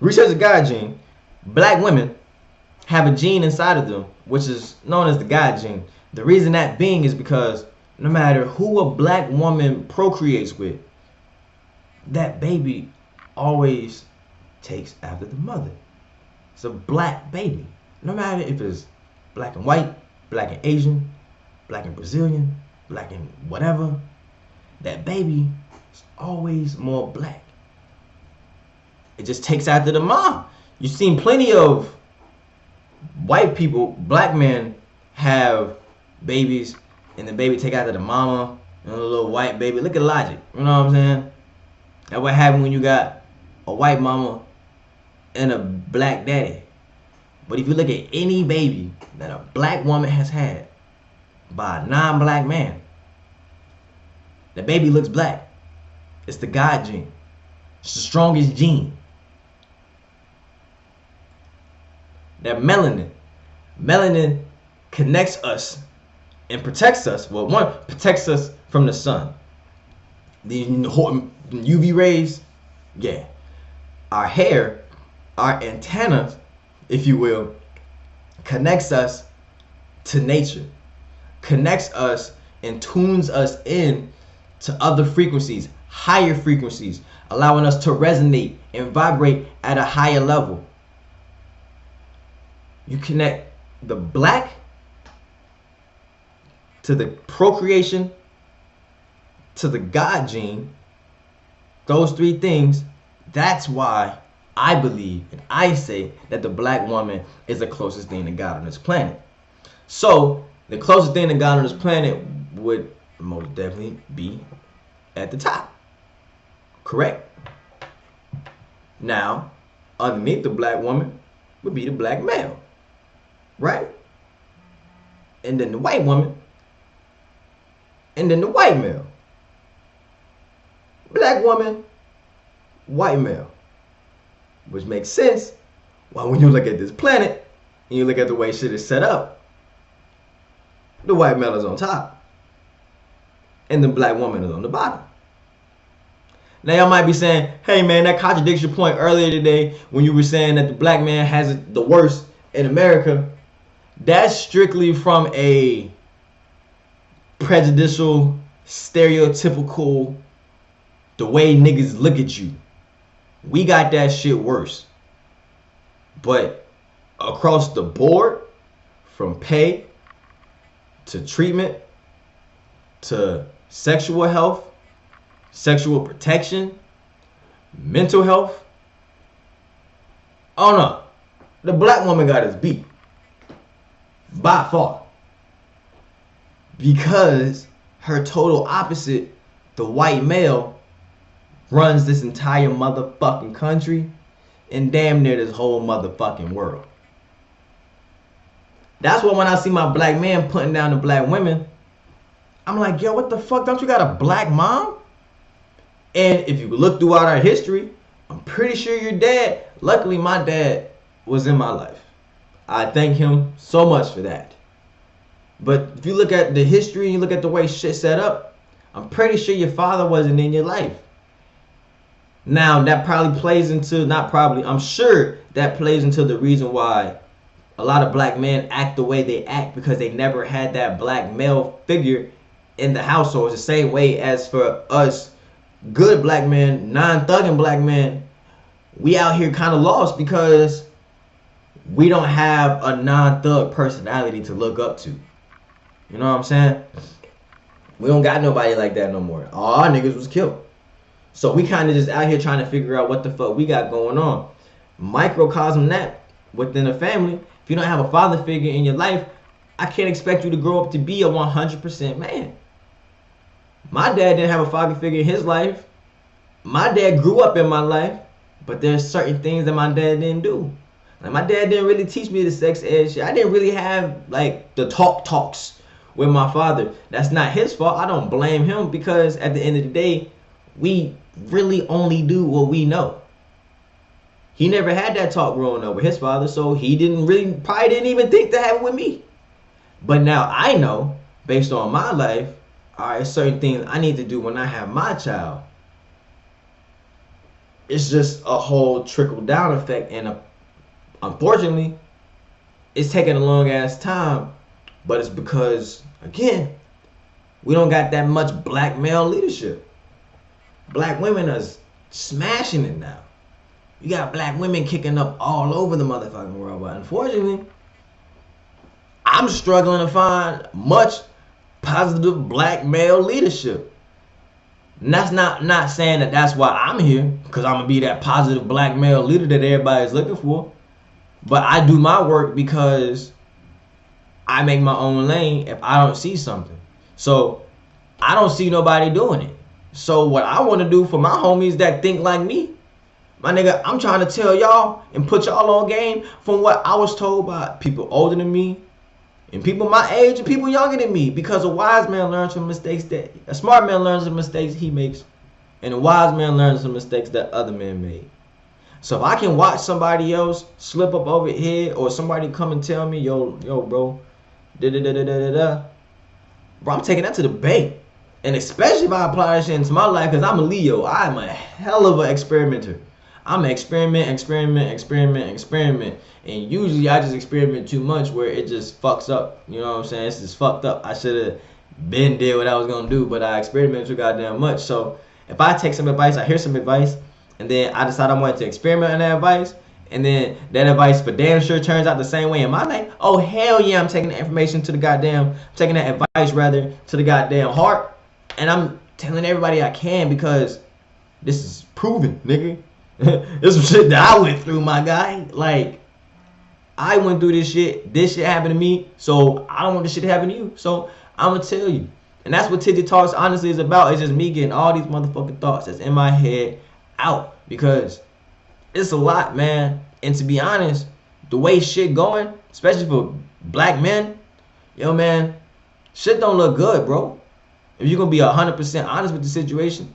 research the God gene. Black women have a gene inside of them, which is known as the God gene. The reason that being is because no matter who a black woman procreates with, that baby always takes after the mother. It's a black baby. No matter if it's black and white, black and Asian, black and Brazilian, black and whatever, that baby is always more black. It just takes after the mom. You've seen plenty of white people, black men, have babies and the baby take after the mama and a little white baby. Look at logic. You know what I'm saying? That's what happened when you got a white mama and a black daddy. But if you look at any baby that a black woman has had by a non-black man, the baby looks black. It's the God gene. It's the strongest gene. That melanin. Melanin connects us and protects us. Well, one, protects us from the sun. The UV rays, yeah. Our hair, our antennas, if you will, connects us to nature. Connects us and tunes us in to other frequencies, higher frequencies, allowing us to resonate and vibrate at a higher level. You connect the black to the procreation, to the God gene, those three things. That's why I believe and I say that the black woman is the closest thing to God on this planet. So the closest thing to God on this planet would most definitely be at the top. Correct? Now, underneath the black woman would be the black male. Right? And then the white woman. And then the white male. Black woman, white male. Which makes sense. Well, when you look at this planet and you look at the way shit is set up, the white male is on top and the black woman is on the bottom. Now y'all might be saying, hey man, that contradicts your point earlier today when you were saying that the black man has it the worst in America. That's strictly from a prejudicial, stereotypical, the way niggas look at you. We got that shit worse. But across the board, from pay to treatment to sexual health, sexual protection, mental health, oh no, the black woman got us beat. By far. Because her total opposite, the white male, runs this entire motherfucking country and damn near this whole motherfucking world. That's why when I see my black man putting down the black women, I'm like, yo, what the fuck? Don't you got a black mom? And if you look throughout our history, I'm pretty sure your dad, luckily my dad was in my life. I thank him so much for that. But if you look at the history and you look at the way shit set up, I'm pretty sure your father wasn't in your life. Now, that probably plays into, not probably, I'm sure that plays into the reason why a lot of black men act the way they act, because they never had that black male figure in the household. It's the same way as for us good black men, non-thugging black men, we out here kind of lost because we don't have a non-thug personality to look up to. You know what I'm saying? We don't got nobody like that no more. All our niggas was killed. So we kind of just out here trying to figure out what the fuck we got going on. Microcosm that within a family. If you don't have a father figure in your life, I can't expect you to grow up to be a 100% man. My dad didn't have a father figure in his life. My dad grew up in my life, but there's certain things that my dad didn't do. Like, my dad didn't really teach me the sex ed shit. I didn't really have like the talks with my father. That's not his fault. I don't blame him, because at the end of the day, we really only do what we know. He never had that talk growing up with his father, so he probably didn't even think to have it with me. But now I know, based on my life, all right, certain things I need to do when I have my child. It's just a whole trickle down effect, and unfortunately, it's taking a long ass time. But it's because, again, we don't got that much black male leadership. Black women are smashing it now. You got black women kicking up all over the motherfucking world, but unfortunately, I'm struggling to find much positive black male leadership. And that's not saying that that's why I'm here, because I'm gonna be that positive black male leader that everybody's looking for. But I do my work because I make my own lane if I don't see something. So I don't see nobody doing it. So what I want to do for my homies that think like me, my nigga, I'm trying to tell y'all and put y'all on game from what I was told by people older than me and people my age and people younger than me. Because a wise man learns from mistakes a smart man learns from mistakes he makes, and a wise man learns from mistakes that other men made. So if I can watch somebody else slip up over here, or somebody come and tell me, yo, bro, bro, I'm taking that to the bank. And especially if I apply that shit into my life, because I'm a Leo. I'm a hell of an experimenter. I'm an experiment. And usually I just experiment too much where it just fucks up. You know what I'm saying? It's just fucked up. I should have been did what I was going to do, but I experimented too goddamn much. So if I take some advice, I hear some advice, and then I decide I want to experiment on that advice, and then that advice for damn sure turns out the same way in my life, oh hell yeah, I'm taking the information to the goddamn, taking that advice rather to the goddamn heart. And I'm telling everybody I can, because this is proven, nigga. This is shit that I went through, my guy. Like, I went through this shit. This shit happened to me, so I don't want this shit to happen to you. So I'm gonna tell you. And that's what Tizzy Talks honestly is about. It's just me getting all these motherfucking thoughts that's in my head out, because it's a lot, man. And to be honest, the way shit going, especially for black men, yo, man, shit don't look good, bro. If you're gonna be 100% honest with the situation,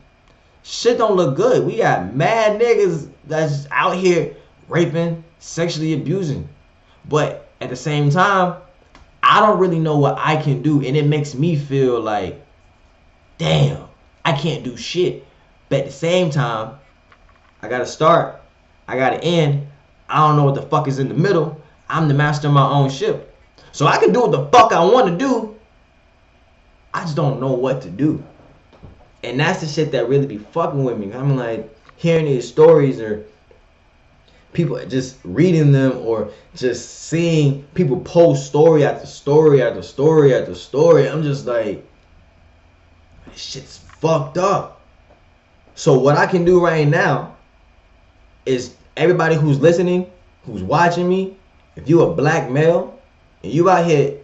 shit don't look good. We got mad niggas that's out here raping, sexually abusing. But at the same time, I don't really know what I can do, and it makes me feel like, damn, I can't do shit. But at the same time, I gotta start, I gotta end. I don't know what the fuck is in the middle. I'm the master of my own ship. So I can do what the fuck I want to do. I just don't know what to do. And that's the shit that really be fucking with me. I'm like hearing these stories, or people just reading them, or just seeing people post story after story after story after story. I'm just like, this shit's fucked up. So what I can do right now is, everybody who's listening, who's watching me, if you a black male and you out here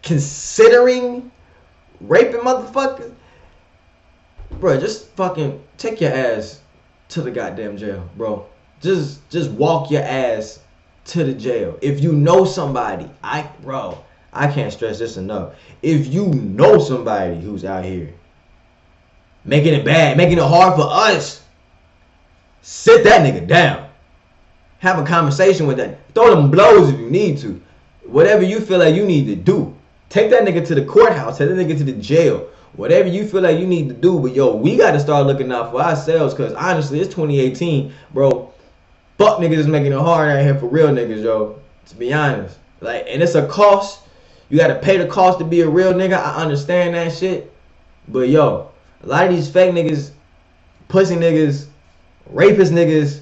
considering raping motherfuckers, bro, just fucking take your ass to the goddamn jail, bro. Just walk your ass to the jail. If you know somebody, I can't stress this enough. If you know somebody who's out here making it bad, making it hard for us, sit that nigga down. Have a conversation with that. Throw them blows if you need to. Whatever you feel like you need to do. Take that nigga to the courthouse. Take that nigga to the jail. Whatever you feel like you need to do. But yo, we got to start looking out for ourselves. Because honestly, it's 2018, bro. Fuck niggas is making it hard out here for real niggas, yo. To be honest. Like, and it's a cost. You got to pay the cost to be a real nigga. I understand that shit. But yo, a lot of these fake niggas, pussy niggas, rapist niggas,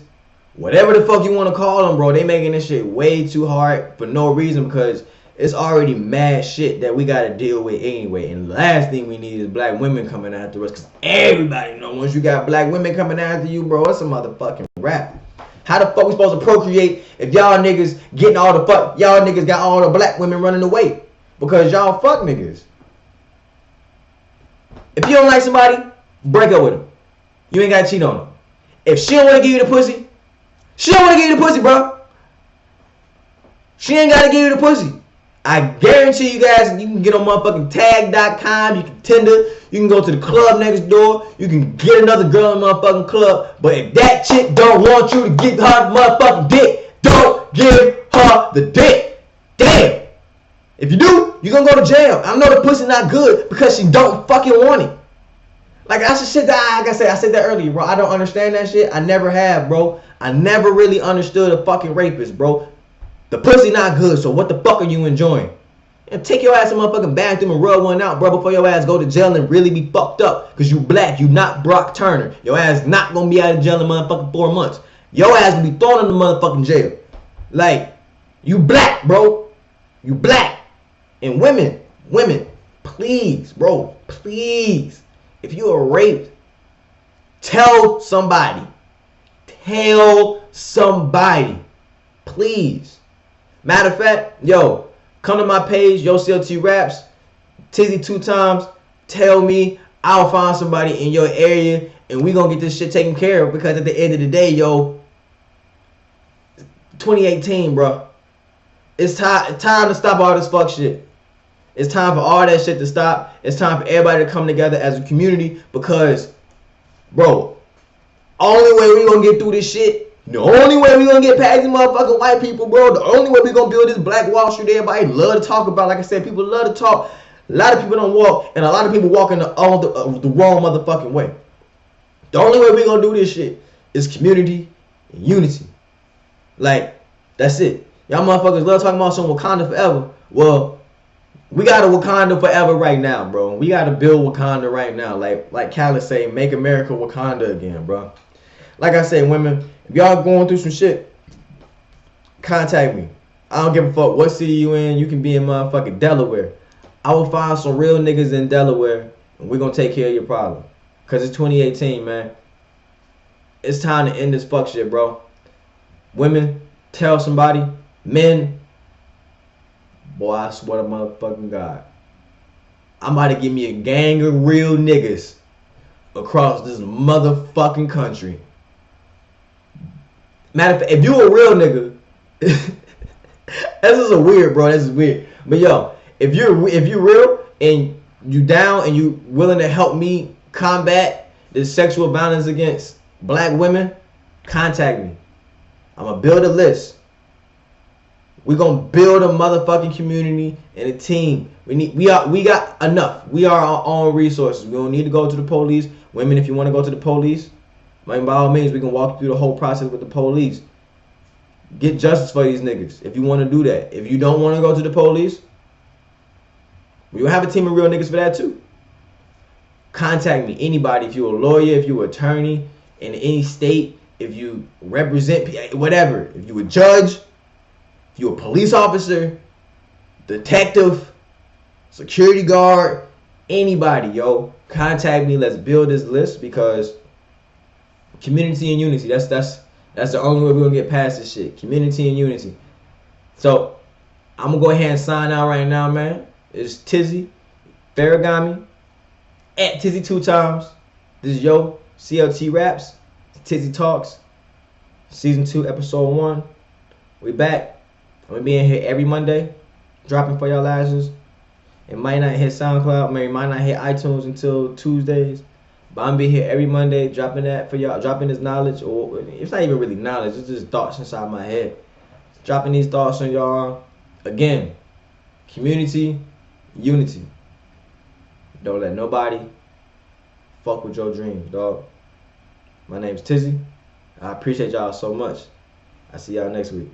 whatever the fuck you want to call them, bro, they making this shit way too hard for no reason, because it's already mad shit that we got to deal with anyway. And the last thing we need is black women coming after us, because everybody know once you got black women coming after you, bro, it's a motherfucking rap. How the fuck we supposed to procreate if y'all niggas getting all the fuck, y'all niggas got all the black women running away because y'all fuck niggas? If you don't like somebody, break up with them. You ain't got to cheat on them. If she don't want to give you the pussy, she don't want to give you the pussy, bro. She ain't got to give you the pussy. I guarantee you guys, you can get on motherfucking tag.com, you can Tinder, you can go to the club next door, you can get another girl in the motherfucking club. But if that chick don't want you to give her the motherfucking dick, don't give her the dick. Damn. If you do, you're gonna go to jail. I know the pussy not good because she don't fucking want it. Like I said that earlier, bro. I don't understand that shit. I never have, bro. I never really understood a fucking rapist, bro. The pussy not good, so what the fuck are you enjoying? And take your ass to motherfucking bathroom and rub one out, bro, before your ass go to jail and really be fucked up. Because you black, you not Brock Turner. Your ass not gonna be out of jail in motherfucking 4 months. Your ass gonna be thrown in the motherfucking jail. Like, you black, bro. You black. And women, please, bro, please. If you are raped, tell somebody. Tell somebody. Please. Matter of fact, yo, come to my page, yo, CLT Raps, Tizzy 2 times, tell me, I'll find somebody in your area, and we gonna get this shit taken care of, because at the end of the day, yo, 2018, bro, it's time to stop all this fuck shit. It's time for all that shit to stop. It's time for everybody to come together as a community, because, bro, only way we gonna get through this shit, the only way we gonna get past these motherfucking white people, bro, the only way we gonna build this Black Wall Street everybody love to talk about, like I said, people love to talk. A lot of people don't walk, and a lot of people walk in the wrong motherfucking way. The only way we gonna do this shit is community and unity. Like, that's it. Y'all motherfuckers love talking about some Wakanda forever. Well, we got a Wakanda forever right now, bro. We got to build Wakanda right now. Like Khaled say, make America Wakanda again, bro. Like I say, women, if y'all going through some shit, contact me. I don't give a fuck what city you in. You can be in motherfucking Delaware. I will find some real niggas in Delaware, and we're going to take care of your problem. Because it's 2018, man. It's time to end this fuck shit, bro. Women, tell somebody. Men, boy, I swear to motherfucking God, I'm about to give me a gang of real niggas across this motherfucking country. Matter of fact, if you a real nigga, this is a weird, bro. This is weird. But yo, if you're real and you down and you willing to help me combat this sexual violence against black women, contact me. I'm gonna build a list. We're gonna build a motherfucking community and a team. We got enough. We are our own resources. We don't need to go to the police. Women, if you want to go to the police, by all means, we can walk through the whole process with the police. Get justice for these niggas if you want to do that. If you don't want to go to the police, we will have a team of real niggas for that too. Contact me, anybody. If you're a lawyer, if you're an attorney in any state, if you represent whatever, if you're a judge, if you're a police officer, detective, security guard, anybody, yo, contact me. Let's build this list, because community and unity, that's the only way we're gonna get past this shit. Community and unity. So I'm gonna go ahead and sign out right now, man. It's Tizzy. Farragami, at Tizzy 2 times. This is yo, CLT Raps, Tizzy Talks, Season 2, Episode 1. We back. I'm going to be in here every Monday, dropping for y'all asses. It might not hit SoundCloud, maybe it might not hit iTunes until Tuesdays. But I'm going to be here every Monday, dropping that for y'all, dropping this knowledge. Or it's not even really knowledge, it's just thoughts inside my head. Dropping these thoughts on y'all. Again, community, unity. Don't let nobody fuck with your dreams, dog. My name's Tizzy. I appreciate y'all so much. I see y'all next week.